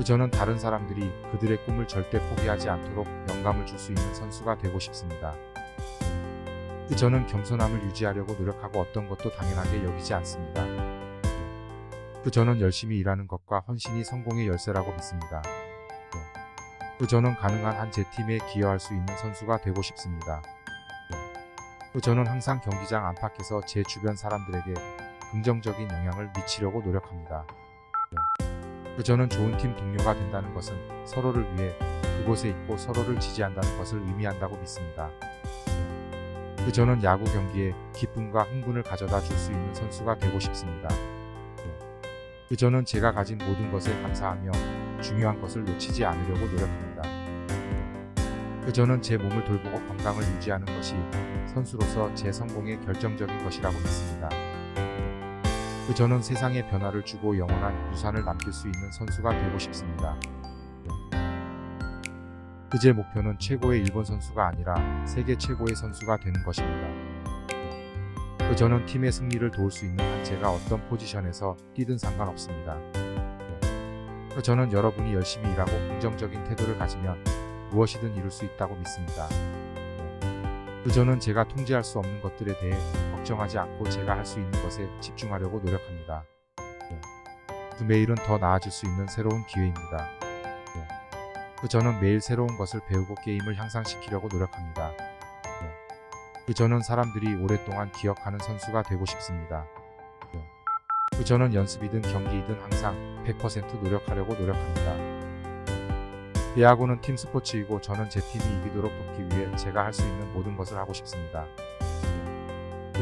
저는 다른 사람들이 그들의 꿈을 절대 포기하지 않도록 영감을 줄 수 있는 선수가 되고 싶습니다. 저는 겸손함을 유지하려고 노력하고 어떤 것도 당연하게 여기지 않습니다. 저는 열심히 일하는 것과 헌신이 성공의 열쇠라고 믿습니다. 저는 가능한 한 제 팀에 기여할 수 있는 선수가 되고 싶습니다. 저는 항상 경기장 안팎에서 제 주변 사람들에게 긍정적인 영향을 미치려고 노력합니다. 저는 좋은 팀 동료가 된다는 것은 서로를 위해 그곳에 있고 서로를 지지한다는 것을 의미한다고 믿습니다. 저는 야구 경기에 기쁨과 흥분을 가져다 줄 수 있는 선수가 되고 싶습니다. 저는 제가 가진 모든 것에 감사하며 중요한 것을 놓치지 않으려고 노력합니다. 저는 제 몸을 돌보고 건강을 유지하는 것이 선수로서 제 성공의 결정적인 것이라고 믿습니다. 저는 세상에 변화를 주고 영원한 유산을 남길 수 있는 선수가 되고 싶습니다. 제 목표는 최고의 일본 선수가 아니라 세계 최고의 선수가 되는 것입니다. 저는 팀의 승리를 도울 수 있는 한 제가 어떤 포지션에서 뛰든 상관없습니다. 저는 여러분이 열심히 일하고 긍정적인 태도를 가지면 무엇이든 이룰 수 있다고 믿습니다. 저는 제가 통제할 수 없는 것들에 대해 걱정하지 않고 제가 할 수 있는 것에 집중하려고 노력합니다. 매일은 더 나아질 수 있는 새로운 기회입니다. 저는 매일 새로운 것을 배우고 게임을 향상시키려고 노력합니다. 저는 사람들이 오랫동안 기억하는 선수가 되고 싶습니다. 저는 연습이든 경기이든 항상 100% 노력하려고 노력합니다. 야구는 팀 스포츠이고 저는 제 팀이 이기도록 돕기 위해 제가 할 수 있는 모든 것을 하고 싶습니다.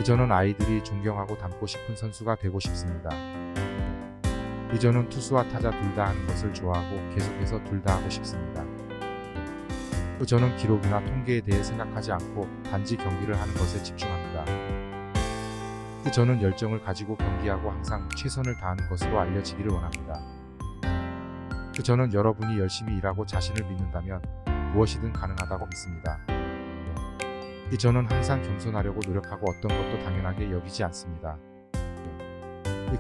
저는 아이들이 존경하고 닮고 싶은 선수가 되고 싶습니다. 저는 투수와 타자 둘 다 하는 것을 좋아하고 계속해서 둘 다 하고 싶습니다. 저는 기록이나 통계에 대해 생각하지 않고 단지 경기를 하는 것에 집중합니다. 저는 열정을 가지고 경기하고 항상 최선을 다하는 것으로 알려지기를 원합니다. 저는 여러분이 열심히 일하고 자신을 믿는다면 무엇이든 가능하다고 믿습니다. 저는 항상 겸손하려고 노력하고 어떤 것도 당연하게 여기지 않습니다.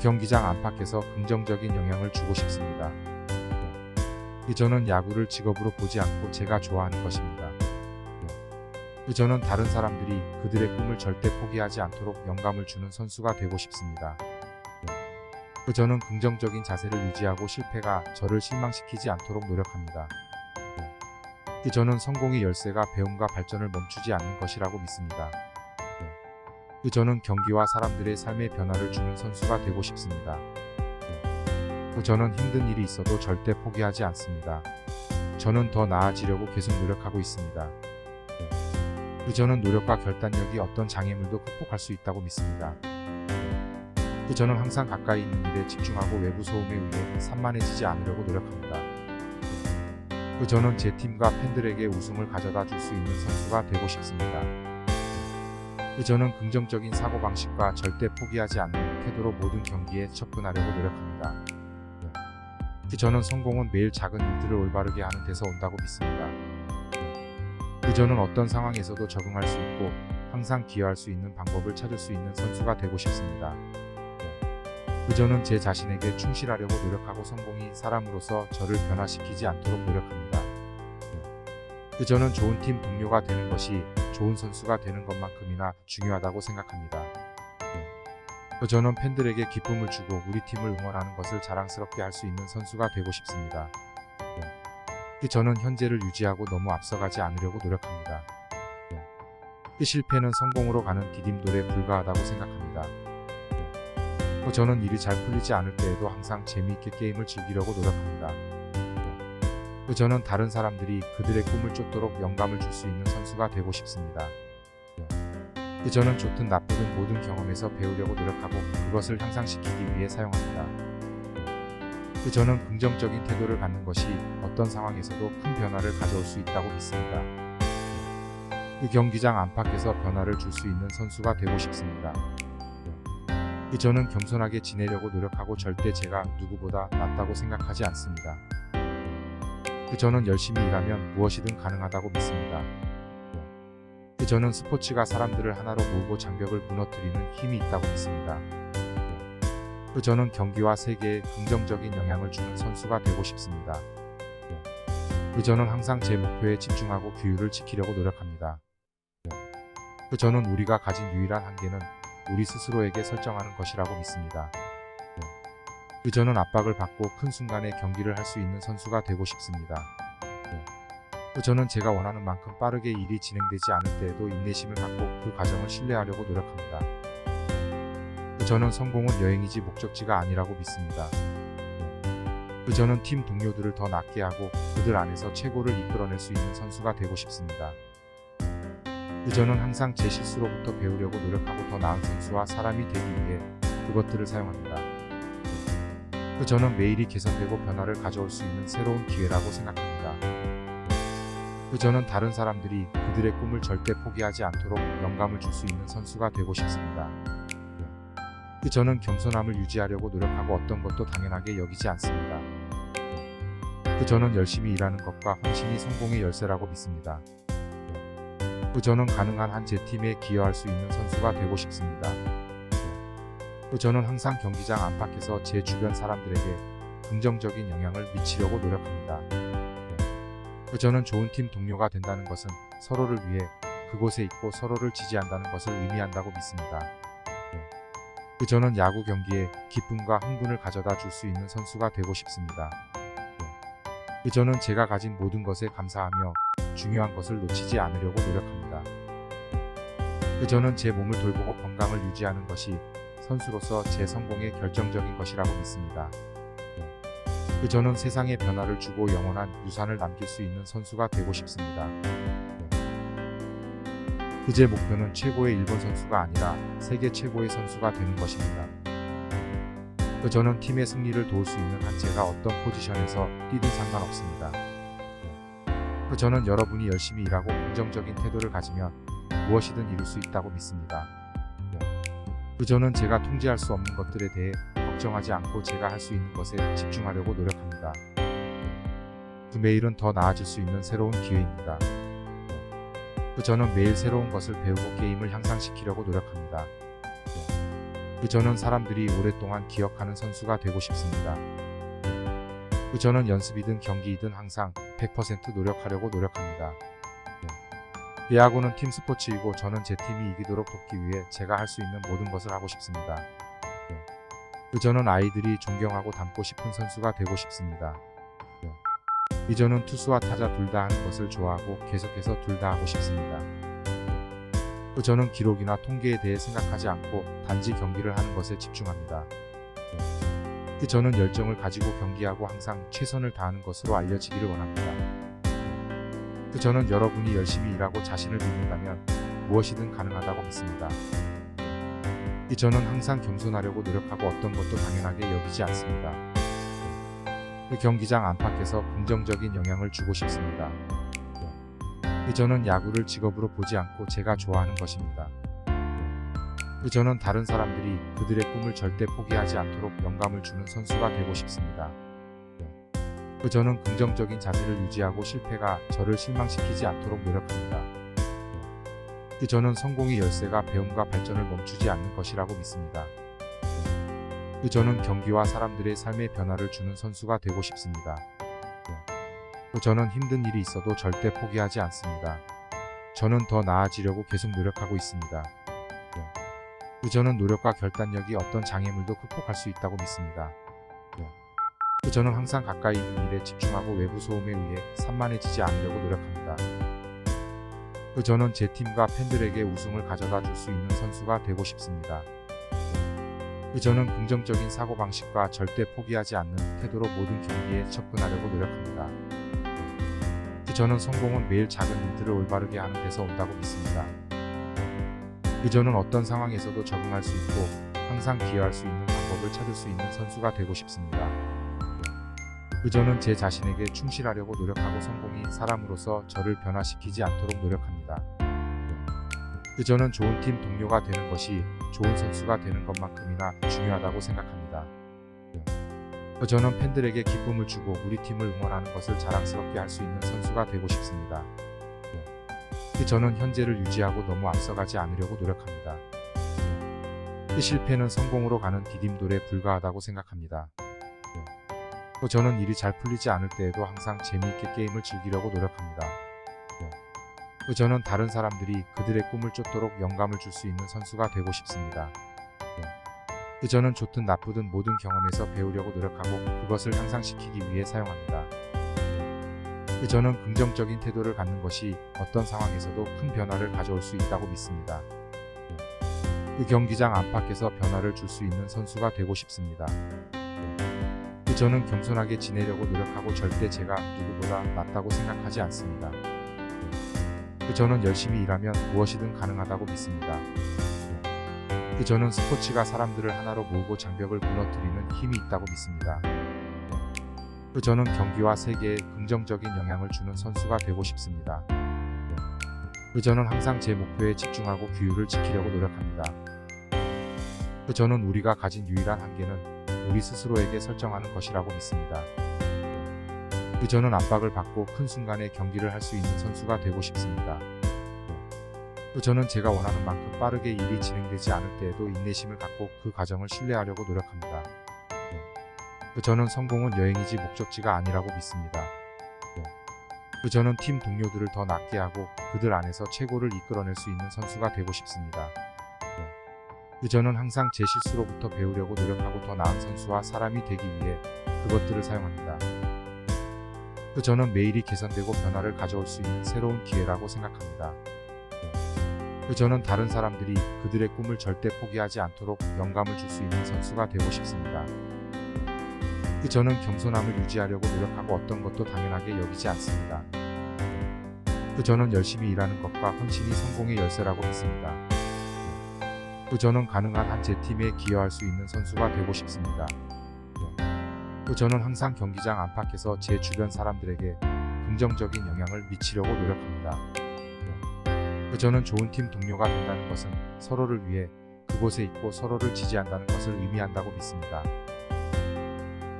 경기장 안팎에서 긍정적인 영향을 주고 싶습니다. 저는 야구를 직업으로 보지 않고 제가 좋아하는 것입니다. 저는 다른 사람들이 그들의 꿈을 절대 포기하지 않도록 영감을 주는 선수가 되고 싶습니다. 저는 긍정적인 자세를 유지하고 실패가 저를 실망시키지 않도록 노력합니다. 저는 성공의 열쇠가 배움과 발전을 멈추지 않는 것이라고 믿습니다. 저는 경기와 사람들의 삶의 변화를 주는 선수가 되고 싶습니다. 저는 힘든 일이 있어도 절대 포기하지 않습니다. 저는 더 나아지려고 계속 노력하고 있습니다. 저는 노력과 결단력이 어떤 장애물도 극복할 수 있다고 믿습니다. 저는 항상 가까이 있는 일에 집중하고 외부 소음에 의해 산만해지지 않으려고 노력합니다. 저는 제 팀과 팬들에게 우승을 가져다 줄 수 있는 선수가 되고 싶습니다. 저는 긍정적인 사고방식과 절대 포기하지 않는 태도로 모든 경기에 접근하려고 노력합니다. 저는 성공은 매일 작은 일들을 올바르게 하는 데서 온다고 믿습니다. 저는 어떤 상황에서도 적응할 수 있고 항상 기여할 수 있는 방법을 찾을 수 있는 선수가 되고 싶습니다. 저는 제 자신에게 충실하려고 노력하고 성공이 사람으로서 저를 변화시키지 않도록 노력합니다. 저는 좋은 팀 동료가 되는 것이 좋은 선수가 되는 것만큼이나 중요하다고 생각합니다. 저는 팬들에게 기쁨을 주고 우리 팀을 응원하는 것을 자랑스럽게 할 수 있는 선수가 되고 싶습니다. 저는 현재를 유지하고 너무 앞서가지 않으려고 노력합니다. 실패는 성공으로 가는 디딤돌에 불과하다고 생각합니다. 저는 일이 잘 풀리지 않을 때에도 항상 재미있게 게임을 즐기려고 노력합니다. 저는 다른 사람들이 그들의 꿈을 쫓도록 영감을 줄 수 있는 선수가 되고 싶습니다. 저는 좋든 나쁘든 모든 경험에서 배우려고 노력하고 그것을 향상시키기 위해 사용합니다. 저는 긍정적인 태도를 갖는 것이 어떤 상황에서도 큰 변화를 가져올 수 있다고 믿습니다. 경기장 안팎에서 변화를 줄 수 있는 선수가 되고 싶습니다. 저는 겸손하게 지내려고 노력하고 절대 제가 누구보다 낫다고 생각하지 않습니다. 저는 열심히 일하면 무엇이든 가능하다고 믿습니다. 저는 스포츠가 사람들을 하나로 모으고 장벽을 무너뜨리는 힘이 있다고 믿습니다. 저는 경기와 세계에 긍정적인 영향을 주는 선수가 되고 싶습니다. 저는 항상 제 목표에 집중하고 규율을 지키려고 노력합니다. 저는 우리가 가진 유일한 한계는 우리 스스로에게 설정하는 것이라고 믿습니다. 저는 압박을 받고 큰 순간에 경기를 할 수 있는 선수가 되고 싶습니다. 저는 제가 원하는 만큼 빠르게 일이 진행되지 않을 때에도 인내심을 갖고 그 과정을 신뢰하려고 노력합니다. 저는 성공은 여행이지 목적지가 아니라고 믿습니다. 저는 팀 동료들을 더 낫게 하고 그들 안에서 최고를 이끌어낼 수 있는 선수가 되고 싶습니다. 저는 항상 제 실수로부터 배우려고 노력하고 더 나은 선수와 사람이 되기 위해 그것들을 사용합니다. 저는 매일이 개선되고 변화를 가져올 수 있는 새로운 기회라고 생각합니다. 저는 다른 사람들이 그들의 꿈을 절대 포기하지 않도록 영감을 줄 수 있는 선수가 되고 싶습니다. 저는 겸손함을 유지하려고 노력하고 어떤 것도 당연하게 여기지 않습니다. 저는 열심히 일하는 것과 헌신이 성공의 열쇠라고 믿습니다. 저는 가능한 한 제 팀에 기여할 수 있는 선수가 되고 싶습니다. 저는 항상 경기장 안팎에서 제 주변 사람들에게 긍정적인 영향을 미치려고 노력합니다. 저는 좋은 팀 동료가 된다는 것은 서로를 위해 그곳에 있고 서로를 지지한다는 것을 의미한다고 믿습니다. 저는 야구 경기에 기쁨과 흥분을 가져다 줄 수 있는 선수가 되고 싶습니다. 저는 제가 가진 모든 것에 감사하며 중요한 것을 놓치지 않으려고 노력합니다. 저는 제 몸을 돌보고 건강을 유지하는 것이 선수로서 제 성공의 결정적인 것이라고 믿습니다. 저는 세상에 변화를 주고 영원한 유산을 남길 수 있는 선수가 되고 싶습니다. 제 목표는 최고의 일본 선수가 아니라 세계 최고의 선수가 되는 것입니다. 저는 팀의 승리를 도울 수 있는 한 제가 어떤 포지션에서 뛰든 상관없습니다. 저는 여러분이 열심히 일하고 긍정적인 태도를 가지면 무엇이든 이룰 수 있다고 믿습니다. 저는 제가 통제할 수 없는 것들에 대해 걱정하지 않고 제가 할 수 있는 것에 집중하려고 노력합니다. 매일은 더 나아질 수 있는 새로운 기회입니다. 저는 매일 새로운 것을 배우고 게임을 향상시키려고 노력합니다. 저는 사람들이 오랫동안 기억하는 선수가 되고 싶습니다. 저는 연습이든 경기이든 항상 100% 노력하려고 노력합니다. 야구는 팀 스포츠이고 저는 제 팀이 이기도록 돕기 위해 제가 할 수 있는 모든 것을 하고 싶습니다. 저는 아이들이 존경하고 닮고 싶은 선수가 되고 싶습니다. 저는 투수와 타자 둘 다 하는 것을 좋아하고 계속해서 둘 다 하고 싶습니다. 저는 기록이나 통계에 대해 생각하지 않고 단지 경기를 하는 것에 집중합니다. 저는 열정을 가지고 경기하고 항상 최선을 다하는 것으로 알려지기를 원합니다. 저는 여러분이 열심히 일하고 자신을 믿는다면 무엇이든 가능하다고 믿습니다. 저는 항상 겸손하려고 노력하고 어떤 것도 당연하게 여기지 않습니다. 경기장 안팎에서 긍정적인 영향을 주고 싶습니다. 저는 야구를 직업으로 보지 않고 제가 좋아하는 것입니다. 저는 다른 사람들이 그들의 꿈을 절대 포기하지 않도록 영감을 주는 선수가 되고 싶습니다. 저는 긍정적인 자세를 유지하고 실패가 저를 실망시키지 않도록 노력합니다. 저는 성공의 열쇠가 배움과 발전을 멈추지 않는 것이라고 믿습니다. 저는 경기와 사람들의 삶에 변화를 주는 선수가 되고 싶습니다. 저는 힘든 일이 있어도 절대 포기하지 않습니다. 저는 더 나아지려고 계속 노력하고 있습니다. 저는 노력과 결단력이 어떤 장애물도 극복할 수 있다고 믿습니다. 저는 항상 가까이 있는 일에 집중하고 외부 소음에 의해 산만해지지 않으려고 노력합니다. 저는 제 팀과 팬들에게 우승을 가져다 줄 수 있는 선수가 되고 싶습니다. 저는 긍정적인 사고방식과 절대 포기하지 않는 태도로 모든 경기에 접근하려고 노력합니다. 저는 성공은 매일 작은 일들을 올바르게 하는 데서 온다고 믿습니다. 저는 어떤 상황에서도 적응할 수 있고 항상 기여할 수 있는 방법을 찾을 수 있는 선수가 되고 싶습니다. 저는 제 자신에게 충실하려고 노력하고 성공이 사람으로서 저를 변화시키지 않도록 노력합니다. 저는 좋은 팀 동료가 되는 것이 좋은 선수가 되는 것만큼이나 중요하다고 생각합니다. 저는 팬들에게 기쁨을 주고 우리 팀을 응원하는 것을 자랑스럽게 할 수 있는 선수가 되고 싶습니다. 저는 현재를 유지하고 너무 앞서가지 않으려고 노력합니다. 실패는 성공으로 가는 디딤돌에 불과하다고 생각합니다. 저는 일이 잘 풀리지 않을 때에도 항상 재미있게 게임을 즐기려고 노력합니다. 저는 다른 사람들이 그들의 꿈을 쫓도록 영감을 줄 수 있는 선수가 되고 싶습니다. 저는 좋든 나쁘든 모든 경험에서 배우려고 노력하고 그것을 향상시키기 위해 사용합니다. 저는 긍정적인 태도를 갖는 것이 어떤 상황에서도 큰 변화를 가져올 수 있다고 믿습니다. 경기장 안팎에서 변화를 줄 수 있는 선수가 되고 싶습니다. 저는 겸손하게 지내려고 노력하고 절대 제가 누구보다 낫다고 생각하지 않습니다. 저는 열심히 일하면 무엇이든 가능하다고 믿습니다. 저는 스포츠가 사람들을 하나로 모으고 장벽을 무너뜨리는 힘이 있다고 믿습니다. 저는 경기와 세계에 긍정적인 영향을 주는 선수가 되고 싶습니다. 저는 항상 제 목표에 집중하고 규율을 지키려고 노력합니다. 저는 우리가 가진 유일한 한계는 우리 스스로에게 설정하는 것이라고 믿습니다. 저는 압박을 받고 큰 순간에 경기를 할 수 있는 선수가 되고 싶습니다. 저는 제가 원하는 만큼 빠르게 일이 진행되지 않을 때에도 인내심을 갖고 그 과정을 신뢰하려고 노력합니다. 저는 성공은 여행이지 목적지가 아니라고 믿습니다. 저는 팀 동료들을 더 낫게 하고 그들 안에서 최고를 이끌어낼 수 있는 선수가 되고 싶습니다. 저는 항상 제 실수로부터 배우려고 노력하고 더 나은 선수와 사람이 되기 위해 그것들을 사용합니다. 저는 매일이 개선되고 변화를 가져올 수 있는 새로운 기회라고 생각합니다. 저는 다른 사람들이 그들의 꿈을 절대 포기하지 않도록 영감을 줄 수 있는 선수가 되고 싶습니다. 저는 겸손함을 유지하려고 노력하고 어떤 것도 당연하게 여기지 않습니다. 저는 열심히 일하는 것과 헌신이 성공의 열쇠라고 믿습니다. 저는 가능한 한 제 팀에 기여할 수 있는 선수가 되고 싶습니다. 저는 항상 경기장 안팎에서 제 주변 사람들에게 긍정적인 영향을 미치려고 노력합니다. 저는 좋은 팀 동료가 된다는 것은 서로를 위해 그곳에 있고 서로를 지지한다는 것을 의미한다고 믿습니다.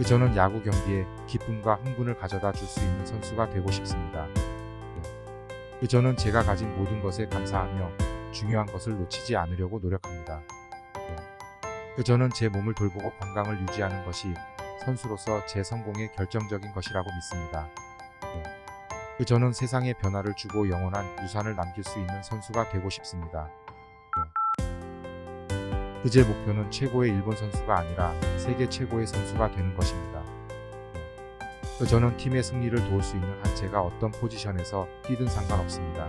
저는 야구 경기에 기쁨과 흥분을 가져다 줄 수 있는 선수가 되고 싶습니다. 저는 제가 가진 모든 것에 감사하며 중요한 것을 놓치지 않으려고 노력합니다. 저는 제 몸을 돌보고 건강을 유지하는 것이 선수로서 제 성공의 결정적인 것이라고 믿습니다. 저는 세상에 변화를 주고 영원한 유산을 남길 수 있는 선수가 되고 싶습니다. 제 목표는 최고의 일본 선수가 아니라 세계 최고의 선수가 되는 것입니다. 저는 팀의 승리를 도울 수 있는 한 제가 어떤 포지션에서 뛰든 상관없습니다.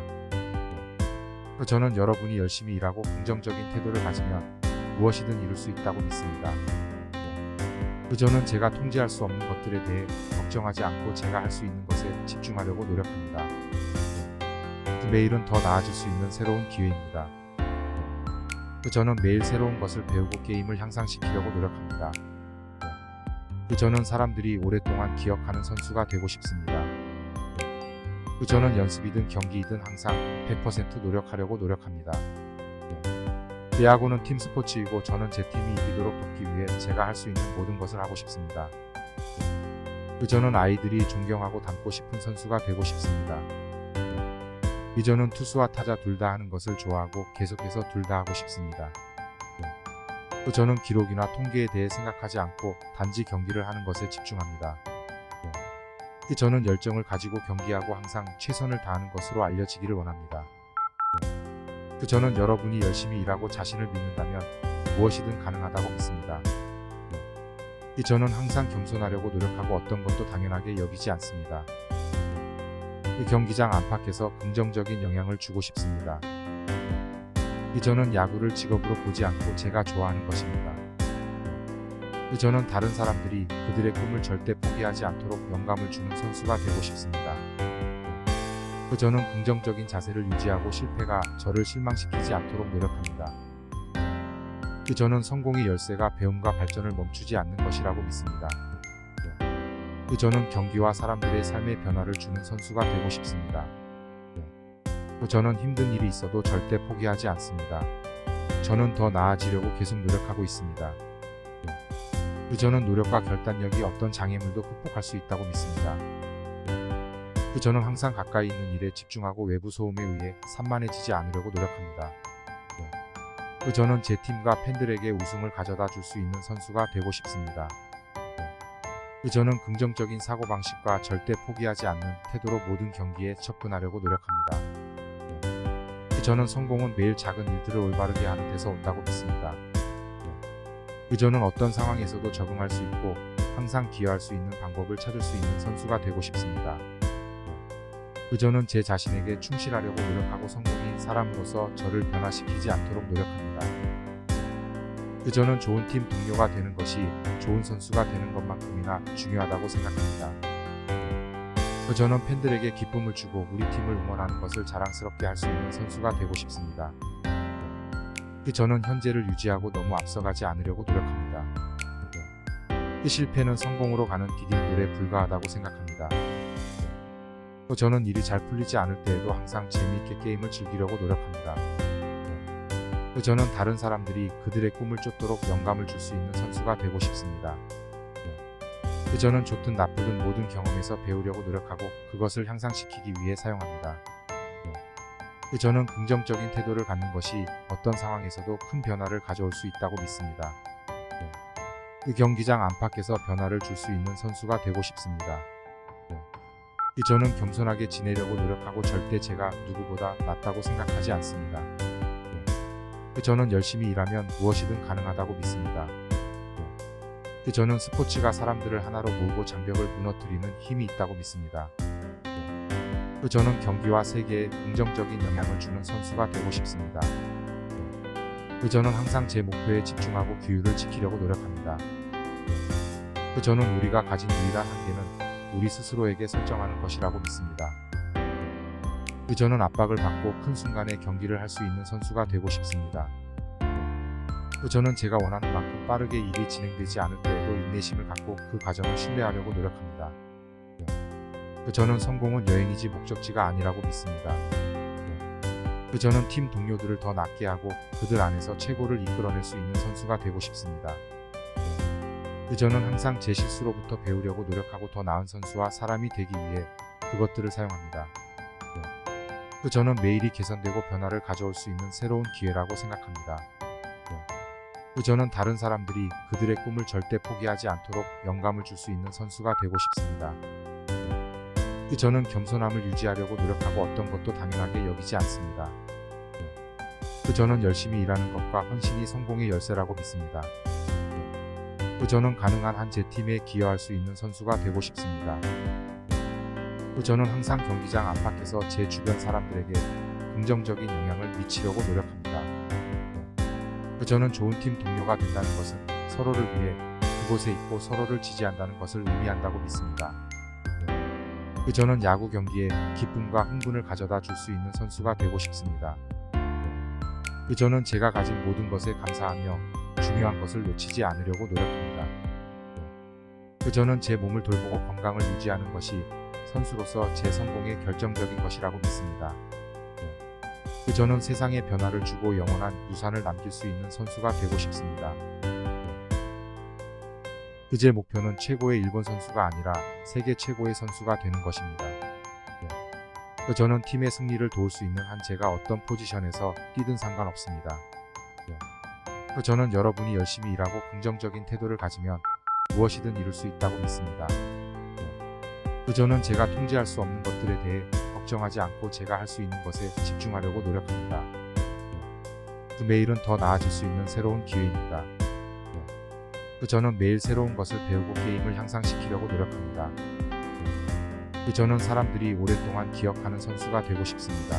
저는 여러분이 열심히 일하고 긍정적인 태도를 가지면 무엇이든 이룰 수 있다고 믿습니다. 저는 제가 통제할 수 없는 것들에 대해 걱정하지 않고 제가 할 수 있는 것에 집중하려고 노력합니다. 매일은 더 나아질 수 있는 새로운 기회입니다. 저는 매일 새로운 것을 배우고 게임을 향상시키려고 노력합니다. 저는 사람들이 오랫동안 기억하는 선수가 되고 싶습니다. 저는 연습이든 경기이든 항상 100% 노력하려고 노력합니다. 야구는 팀 스포츠이고 저는 제 팀이 이기도록 돕기 위해 제가 할 수 있는 모든 것을 하고 싶습니다. 저는 아이들이 존경하고 닮고 싶은 선수가 되고 싶습니다. 저는 투수와 타자 둘 다 하는 것을 좋아하고 계속해서 둘 다 하고 싶습니다. 저는 기록이나 통계에 대해 생각하지 않고 단지 경기를 하는 것에 집중합니다. 저는 열정을 가지고 경기하고 항상 최선을 다하는 것으로 알려지기를 원합니다. 저는 여러분이 열심히 일하고 자신을 믿는다면 무엇이든 가능하다고 믿습니다. 저는 항상 겸손하려고 노력하고 어떤 것도 당연하게 여기지 않습니다. 경기장 안팎에서 긍정적인 영향을 주고 싶습니다. 저는 야구를 직업으로 보지 않고 제가 좋아하는 것입니다. 저는 다른 사람들이 그들의 꿈을 절대 포기하지 않도록 영감을 주는 선수가 되고 싶습니다. 저는 긍정적인 자세를 유지하고 실패가 저를 실망시키지 않도록 노력합니다. 저는 성공의 열쇠가 배움과 발전을 멈추지 않는 것이라고 믿습니다. 저는 경기와 사람들의 삶에 변화를 주는 선수가 되고 싶습니다. 저는 힘든 일이 있어도 절대 포기하지 않습니다. 저는 더 나아지려고 계속 노력하고 있습니다. 저는 노력과 결단력이 어떤 장애물도 극복할 수 있다고 믿습니다. 저는 항상 가까이 있는 일에 집중하고 외부 소음에 의해 산만해지지 않으려고 노력합니다. 저는 제 팀과 팬들에게 우승을 가져다 줄 수 있는 선수가 되고 싶습니다. 저는 긍정적인 사고방식과 절대 포기하지 않는 태도로 모든 경기에 접근하려고 노력합니다. 저는 성공은 매일 작은 일들을 올바르게 하는 데서 온다고 믿습니다. 저는 어떤 상황에서도 적응할 수 있고 항상 기여할 수 있는 방법을 찾을 수 있는 선수가 되고 싶습니다. 저는 제 자신에게 충실하려고 노력하고 성공이 사람으로서 저를 변화시키지 않도록 노력합니다. 저는 좋은 팀 동료가 되는 것이 좋은 선수가 되는 것만큼이나 중요하다고 생각합니다. 저는 팬들에게 기쁨을 주고 우리 팀을 응원하는 것을 자랑스럽게 할 수 있는 선수가 되고 싶습니다. 저는 현재를 유지하고 너무 앞서가지 않으려고 노력합니다. 실패는 성공으로 가는 디딤돌에 불과하다고 생각합니다. 저는 일이 잘 풀리지 않을 때에도 항상 재미있게 게임을 즐기려고 노력합니다. 저는 다른 사람들이 그들의 꿈을 쫓도록 영감을 줄 수 있는 선수가 되고 싶습니다. 저는 좋든 나쁘든 모든 경험에서 배우려고 노력하고 그것을 향상시키기 위해 사용합니다. 저는 긍정적인 태도를 갖는 것이 어떤 상황에서도 큰 변화를 가져올 수 있다고 믿습니다. 경기장 안팎에서 변화를 줄 수 있는 선수가 되고 싶습니다. 저는 겸손하게 지내려고 노력하고 절대 제가 누구보다 낫다고 생각하지 않습니다. 저는 열심히 일하면 무엇이든 가능하다고 믿습니다. 저는 스포츠가 사람들을 하나로 모으고 장벽을 무너뜨리는 힘이 있다고 믿습니다. 저는 경기와 세계에 긍정적인 영향을 주는 선수가 되고 싶습니다. 저는 항상 제 목표에 집중하고 규율을 지키려고 노력합니다. 저는 우리가 가진 유일한 한계는 우리 스스로에게 설정하는 것이라고 믿습니다. 저는 압박을 받고 큰 순간에 경기를 할 수 있는 선수가 되고 싶습니다. 저는 제가 원하는 만큼 빠르게 일이 진행되지 않을 때에도 인내심을 갖고 그 과정을 신뢰하려고 노력합니다. 저는 성공은 여행이지 목적지가 아니라고 믿습니다. 저는 팀 동료들을 더 낫게 하고 그들 안에서 최고를 이끌어낼 수 있는 선수가 되고 싶습니다. 저는 항상 제 실수로부터 배우려고 노력하고 더 나은 선수와 사람이 되기 위해 그것들을 사용합니다. 저는 매일이 개선되고 변화를 가져올 수 있는 새로운 기회라고 생각합니다. 저는 다른 사람들이 그들의 꿈을 절대 포기하지 않도록 영감을 줄 수 있는 선수가 되고 싶습니다. 저는 겸손함을 유지하려고 노력하고 어떤 것도 당연하게 여기지 않습니다. 저는 열심히 일하는 것과 헌신이 성공의 열쇠라고 믿습니다. 저는 가능한 한 제 팀에 기여할 수 있는 선수가 되고 싶습니다. 저는 항상 경기장 안팎에서 제 주변 사람들에게 긍정적인 영향을 미치려고 노력합니다. 저는 좋은 팀 동료가 된다는 것은 서로를 위해 그곳에 있고 서로를 지지한다는 것을 의미한다고 믿습니다. 저는 야구 경기에 기쁨과 흥분을 가져다 줄 수 있는 선수가 되고 싶습니다. 저는 제가 가진 모든 것에 감사하며 중요한 것을 놓치지 않으려고 노력합니다. 저는 제 몸을 돌보고 건강을 유지하는 것이 선수로서 제 성공의 결정적인 것이라고 믿습니다. 저는 세상에 변화를 주고 영원한 유산을 남길 수 있는 선수가 되고 싶습니다. 제 목표는 최고의 일본 선수가 아니라 세계 최고의 선수가 되는 것입니다. 저는 팀의 승리를 도울 수 있는 한 제가 어떤 포지션에서 뛰든 상관없습니다. 저는 여러분이 열심히 일하고 긍정적인 태도를 가지면 무엇이든 이룰 수 있다고 믿습니다. 저는 제가 통제할 수 없는 것들에 대해 걱정하지 않고 제가 할 수 있는 것에 집중하려고 노력합니다. 매일은 더 나아질 수 있는 새로운 기회입니다. 저는 매일 새로운 것을 배우고 게임을 향상시키려고 노력합니다. 저는 사람들이 오랫동안 기억하는 선수가 되고 싶습니다.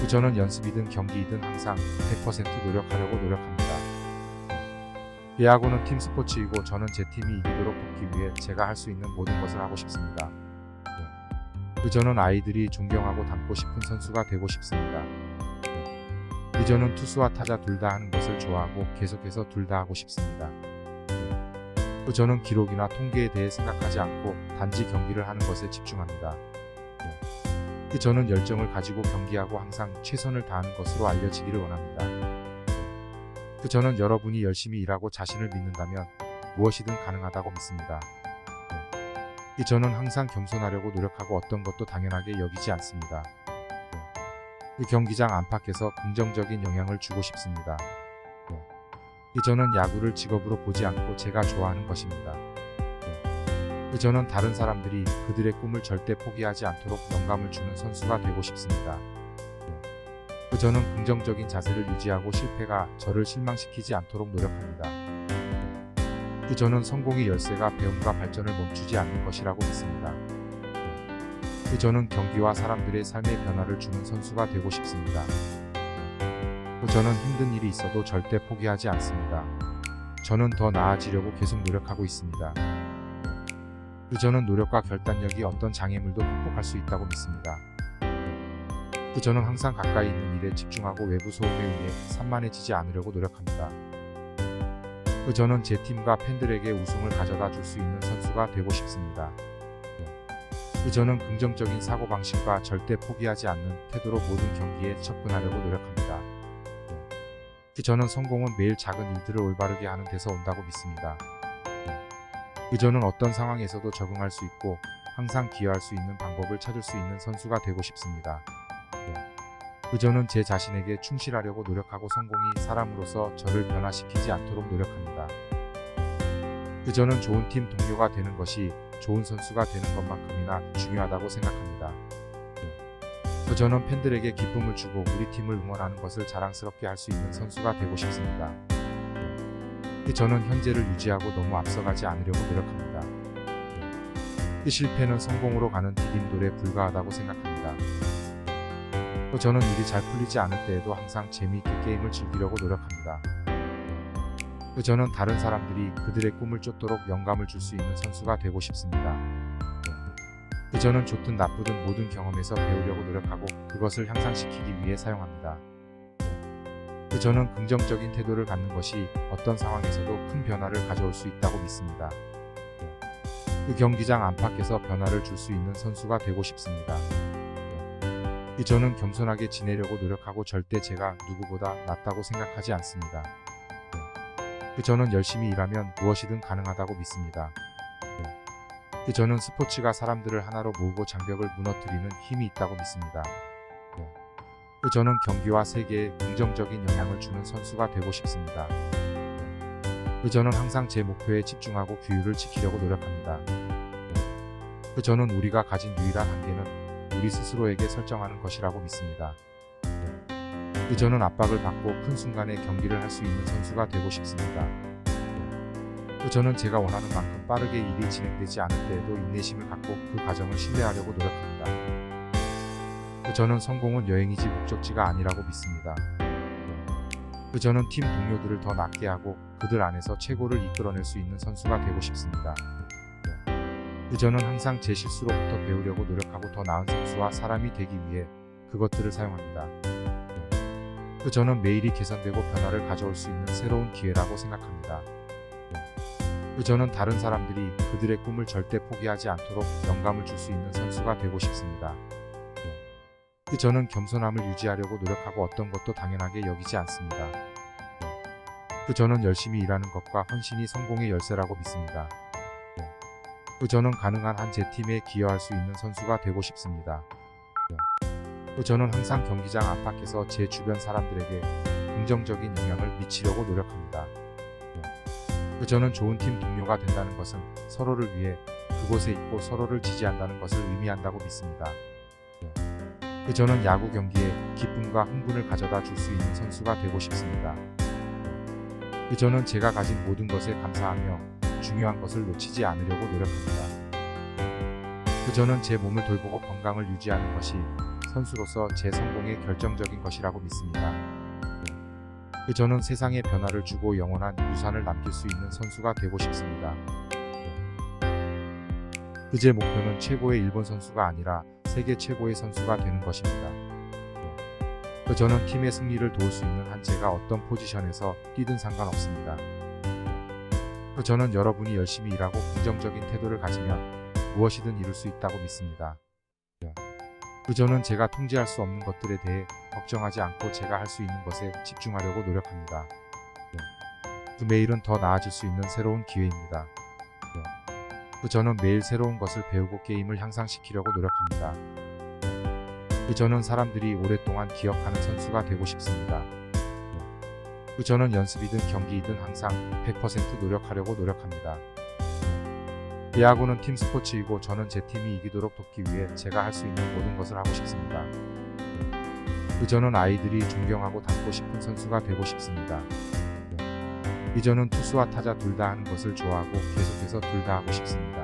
저는 연습이든 경기이든 항상 100% 노력하려고 노력합니다. 야구는 팀 스포츠이고 저는 제 팀이 이기도록 돕기 위해 제가 할 수 있는 모든 것을 하고 싶습니다. 저는 아이들이 존경하고 닮고 싶은 선수가 되고 싶습니다. 저는 투수와 타자 둘 다 하는 것을 좋아하고 계속해서 둘 다 하고 싶습니다. 저는 기록이나 통계에 대해 생각하지 않고 단지 경기를 하는 것에 집중합니다. 저는 열정을 가지고 경기하고 항상 최선을 다하는 것으로 알려지기를 원합니다. 저는 여러분이 열심히 일하고 자신을 믿는다면 무엇이든 가능하다고 믿습니다. 저는 항상 겸손하려고 노력하고 어떤 것도 당연하게 여기지 않습니다. 경기장 안팎에서 긍정적인 영향을 주고 싶습니다. 저는 야구를 직업으로 보지 않고 제가 좋아하는 것입니다. 저는 다른 사람들이 그들의 꿈을 절대 포기하지 않도록 영감을 주는 선수가 되고 싶습니다. 저는 긍정적인 자세를 유지하고 실패가 저를 실망시키지 않도록 노력합니다. 저는 성공의 열쇠가 배움과 발전을 멈추지 않는 것이라고 믿습니다. 저는 경기와 사람들의 삶의 변화를 주는 선수가 되고 싶습니다. 저는 힘든 일이 있어도 절대 포기하지 않습니다. 저는 더 나아지려고 계속 노력하고 있습니다. 저는 노력과 결단력이 어떤 장애물도 극복할 수 있다고 믿습니다. 저는 항상 가까이 있는 일에 집중하고 외부 소음에 의해 산만해지지 않으려고 노력합니다. 저는 제 팀과 팬들에게 우승을 가져다 줄 수 있는 선수가 되고 싶습니다. 저는 긍정적인 사고방식과 절대 포기하지 않는 태도로 모든 경기에 접근하려고 노력합니다. 저는 성공은 매일 작은 일들을 올바르게 하는 데서 온다고 믿습니다. 저는 어떤 상황에서도 적응할 수 있고 항상 기여할 수 있는 방법을 찾을 수 있는 선수가 되고 싶습니다. 저는 제 자신에게 충실하려고 노력하고 성공이 사람으로서 저를 변화시키지 않도록 노력합니다. 저는 좋은 팀 동료가 되는 것이 좋은 선수가 되는 것만큼이나 중요하다고 생각합니다. 저는 팬들에게 기쁨을 주고 우리 팀을 응원하는 것을 자랑스럽게 할 수 있는 선수가 되고 싶습니다. 저는 현재를 유지하고 너무 앞서가지 않으려고 노력합니다. 실패는 성공으로 가는 디딤돌에 불과하다고 생각합니다. 저는 일이 잘 풀리지 않을 때에도 항상 재미있게 게임을 즐기려고 노력합니다. 저는 다른 사람들이 그들의 꿈을 쫓도록 영감을 줄 수 있는 선수가 되고 싶습니다. 저는 좋든 나쁘든 모든 경험에서 배우려고 노력하고 그것을 향상시키기 위해 사용합니다. 저는 긍정적인 태도를 갖는 것이 어떤 상황에서도 큰 변화를 가져올 수 있다고 믿습니다. 경기장 안팎에서 변화를 줄 수 있는 선수가 되고 싶습니다. 저는 겸손하게 지내려고 노력하고 절대 제가 누구보다 낫다고 생각하지 않습니다. 저는 열심히 일하면 무엇이든 가능하다고 믿습니다. 저는 스포츠가 사람들을 하나로 모으고 장벽을 무너뜨리는 힘이 있다고 믿습니다. 저는 경기와 세계에 긍정적인 영향을 주는 선수가 되고 싶습니다. 저는 항상 제 목표에 집중하고 규율을 지키려고 노력합니다. 저는 우리가 가진 유일한 한계는 우리 스스로에게 설정하는 것이라고 믿습니다. 저는 압박을 받고 큰 순간에 경기를 할 수 있는 선수가 되고 싶습니다. 저는 제가 원하는 만큼 빠르게 일이 진행되지 않을 때에도 인내심을 갖고 그 과정을 신뢰하려고 노력합니다. 저는 성공은 여행이지 목적지가 아니라고 믿습니다. 저는 팀 동료들을 더 낫게 하고 그들 안에서 최고를 이끌어낼 수 있는 선수가 되고 싶습니다. 저는 항상 제 실수로부터 배우려고 노력하고 더 나은 선수와 사람이 되기 위해 그것들을 사용합니다. 저는 매일이 개선되고 변화를 가져올 수 있는 새로운 기회라고 생각합니다. 저는 다른 사람들이 그들의 꿈을 절대 포기하지 않도록 영감을 줄 수 있는 선수가 되고 싶습니다. 저는 겸손함을 유지하려고 노력하고 어떤 것도 당연하게 여기지 않습니다. 저는 열심히 일하는 것과 헌신이 성공의 열쇠라고 믿습니다. 저는 가능한 한 제 팀에 기여할 수 있는 선수가 되고 싶습니다. 저는 항상 경기장 안팎에서 제 주변 사람들에게 긍정적인 영향을 미치려고 노력합니다. 저는 좋은 팀 동료가 된다는 것은 서로를 위해 그곳에 있고 서로를 지지한다는 것을 의미한다고 믿습니다. 저는 야구 경기에 기쁨과 흥분을 가져다 줄 수 있는 선수가 되고 싶습니다. 저는 제가 가진 모든 것에 감사하며 중요한 것을 놓치지 않으려고 노력합니다. 저는 제 몸을 돌보고 건강을 유지하는 것이 선수로서 제 성공의 결정적인 것이라고 믿습니다. 저는 세상에 변화를 주고 영원한 유산을 남길 수 있는 선수가 되고 싶습니다. 제 목표는 최고의 일본 선수가 아니라 세계 최고의 선수가 되는 것입니다. 저는 팀의 승리를 도울 수 있는 한 제가 어떤 포지션에서 뛰든 상관없습니다. 저는 여러분이 열심히 일하고 긍정적인 태도를 가지면 무엇이든 이룰 수 있다고 믿습니다. 저는 제가 통제할 수 없는 것들에 대해 걱정하지 않고 제가 할 수 있는 것에 집중하려고 노력합니다. 매일은 더 나아질 수 있는 새로운 기회입니다. 저는 매일 새로운 것을 배우고 게임을 향상시키려고 노력합니다. 저는 사람들이 오랫동안 기억하는 선수가 되고 싶습니다. 저는 연습이든 경기이든 항상 100% 노력하려고 노력합니다. 야구는 팀 스포츠이고 저는 제 팀이 이기도록 돕기 위해 제가 할 수 있는 모든 것을 하고 싶습니다. 저는 아이들이 존경하고 닮고 싶은 선수가 되고 싶습니다. 저는 투수와 타자 둘 다 하는 것을 좋아하고 계속해서 둘 다 하고 싶습니다.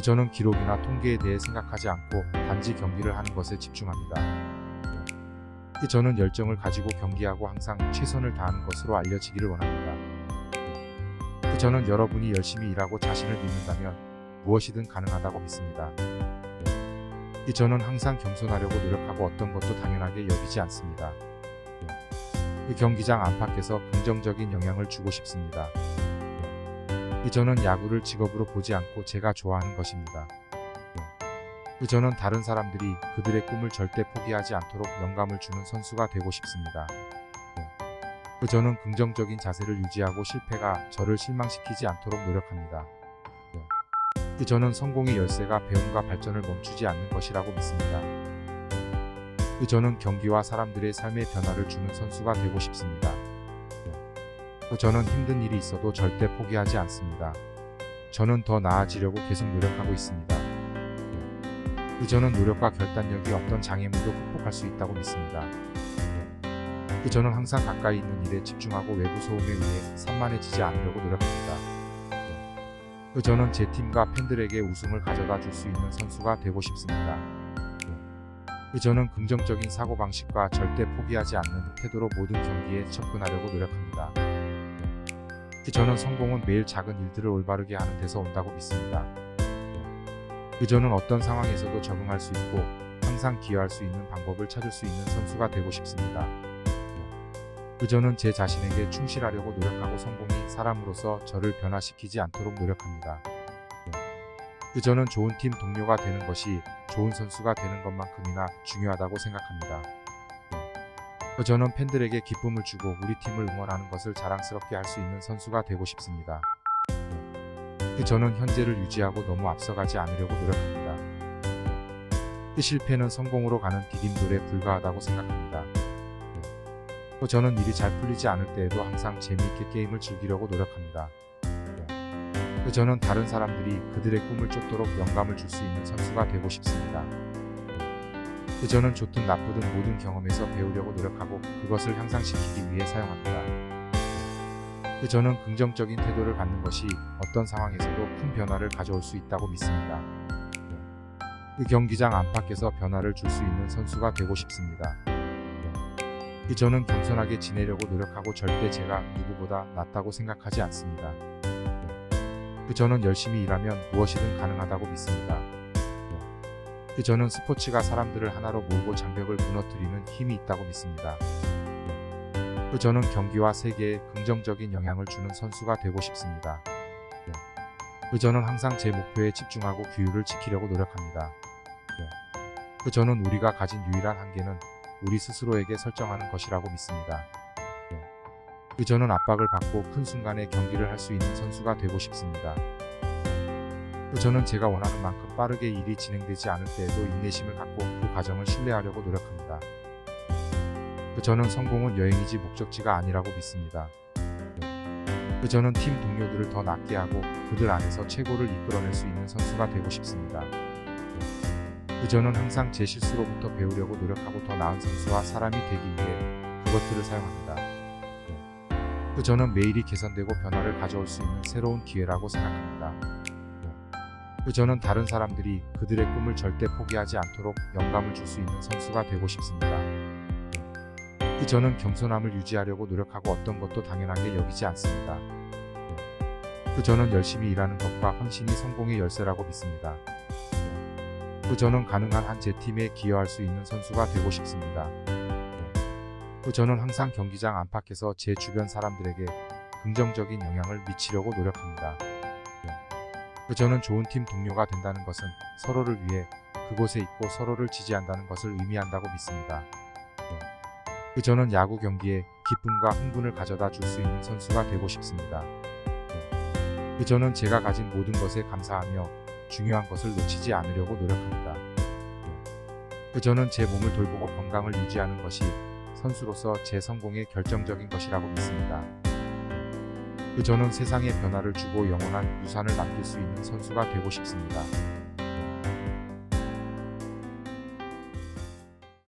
저는 기록이나 통계에 대해 생각하지 않고 단지 경기를 하는 것에 집중합니다. 저는 열정을 가지고 경기하고 항상 최선을 다하는 것으로 알려지기를 원합니다. 저는 여러분이 열심히 일하고 자신을 믿는다면 무엇이든 가능하다고 믿습니다. 저는 항상 겸손하려고 노력하고 어떤 것도 당연하게 여기지 않습니다. 경기장 안팎에서 긍정적인 영향을 주고 싶습니다. 저는 야구를 직업으로 보지 않고 제가 좋아하는 것입니다. 저는 다른 사람들이 그들의 꿈을 절대 포기하지 않도록 영감을 주는 선수가 되고 싶습니다. 저는 긍정적인 자세를 유지하고 실패가 저를 실망시키지 않도록 노력합니다. 저는 성공의 열쇠가 배움과 발전을 멈추지 않는 것이라고 믿습니다. 저는 경기와 사람들의 삶의 변화를 주는 선수가 되고 싶습니다. 저는 힘든 일이 있어도 절대 포기하지 않습니다. 저는 더 나아지려고 계속 노력하고 있습니다. 저는 노력과 결단력이 어떤 장애물도 극복할 수 있다고 믿습니다. 저는 항상 가까이 있는 일에 집중하고 외부 소음에 의해 산만해지지 않으려고 노력합니다. 저는 제 팀과 팬들에게 우승을 가져다 줄 수 있는 선수가 되고 싶습니다. 저는 긍정적인 사고방식과 절대 포기하지 않는 태도로 모든 경기에 접근하려고 노력합니다. 저는 성공은 매일 작은 일들을 올바르게 하는 데서 온다고 믿습니다. 저는 어떤 상황에서도 적응할 수 있고 항상 기여할 수 있는 방법을 찾을 수 있는 선수가 되고 싶습니다. 저는 제 자신에게 충실하려고 노력하고 성공이 사람으로서 저를 변화시키지 않도록 노력합니다. 저는 좋은 팀 동료가 되는 것이 좋은 선수가 되는 것만큼이나 중요하다고 생각합니다. 저는 팬들에게 기쁨을 주고 우리 팀을 응원하는 것을 자랑스럽게 할 수 있는 선수가 되고 싶습니다. 저는 현재를 유지하고 너무 앞서가지 않으려고 노력합니다. 실패는 성공으로 가는 디딤돌에 불과하다고 생각합니다. 저는 일이 잘 풀리지 않을 때에도 항상 재미있게 게임을 즐기려고 노력합니다. 저는 다른 사람들이 그들의 꿈을 쫓도록 영감을 줄 수 있는 선수가 되고 싶습니다. 저는 좋든 나쁘든 모든 경험에서 배우려고 노력하고 그것을 향상시키기 위해 사용합니다. 저는 긍정적인 태도를 갖는 것이 어떤 상황에서도 큰 변화를 가져올 수 있다고 믿습니다. 경기장 안팎에서 변화를 줄 수 있는 선수가 되고 싶습니다. 저는 겸손하게 지내려고 노력하고 절대 제가 누구보다 낫다고 생각하지 않습니다. 저는 열심히 일하면 무엇이든 가능하다고 믿습니다. 저는 스포츠가 사람들을 하나로 모으고 장벽을 무너뜨리는 힘이 있다고 믿습니다. 저는 경기와 세계에 긍정적인 영향을 주는 선수가 되고 싶습니다. 저는 항상 제 목표에 집중하고 규율을 지키려고 노력합니다. 저는 우리가 가진 유일한 한계는 우리 스스로에게 설정하는 것이라고 믿습니다. 저는 압박을 받고 큰 순간에 경기를 할 수 있는 선수가 되고 싶습니다. 저는 제가 원하는 만큼 빠르게 일이 진행되지 않을 때에도 인내심을 갖고 그 과정을 신뢰하려고 노력합니다. 저는 성공은 여행이지 목적지가 아니라고 믿습니다. 저는 팀 동료들을 더 낫게 하고 그들 안에서 최고를 이끌어낼 수 있는 선수가 되고 싶습니다. 저는 항상 제 실수로부터 배우려고 노력하고 더 나은 선수와 사람이 되기 위해 그것들을 사용합니다. 저는 매일이 개선되고 변화를 가져올 수 있는 새로운 기회라고 생각합니다. 저는 다른 사람들이 그들의 꿈을 절대 포기하지 않도록 영감을 줄 수 있는 선수가 되고 싶습니다. 저는 겸손함을 유지하려고 노력하고 어떤 것도 당연하게 여기지 않습니다. 저는 열심히 일하는 것과 헌신이 성공의 열쇠라고 믿습니다. 저는 가능한 한 제 팀에 기여할 수 있는 선수가 되고 싶습니다. 저는 항상 경기장 안팎에서 제 주변 사람들에게 긍정적인 영향을 미치려고 노력합니다. 저는 좋은 팀 동료가 된다는 것은 서로를 위해 그곳에 있고 서로를 지지한다는 것을 의미한다고 믿습니다. 저는 야구 경기에 기쁨과 흥분을 가져다 줄 수 있는 선수가 되고 싶습니다. 저는 제가 가진 모든 것에 감사하며 중요한 것을 놓치지 않으려고 노력합니다. 저는 제 몸을 돌보고 건강을 유지하는 것이 선수로서 제 성공의 결정적인 것이라고 믿습니다. 저는 세상에 변화를 주고 영원한 유산을 남길 수 있는 선수가 되고 싶습니다.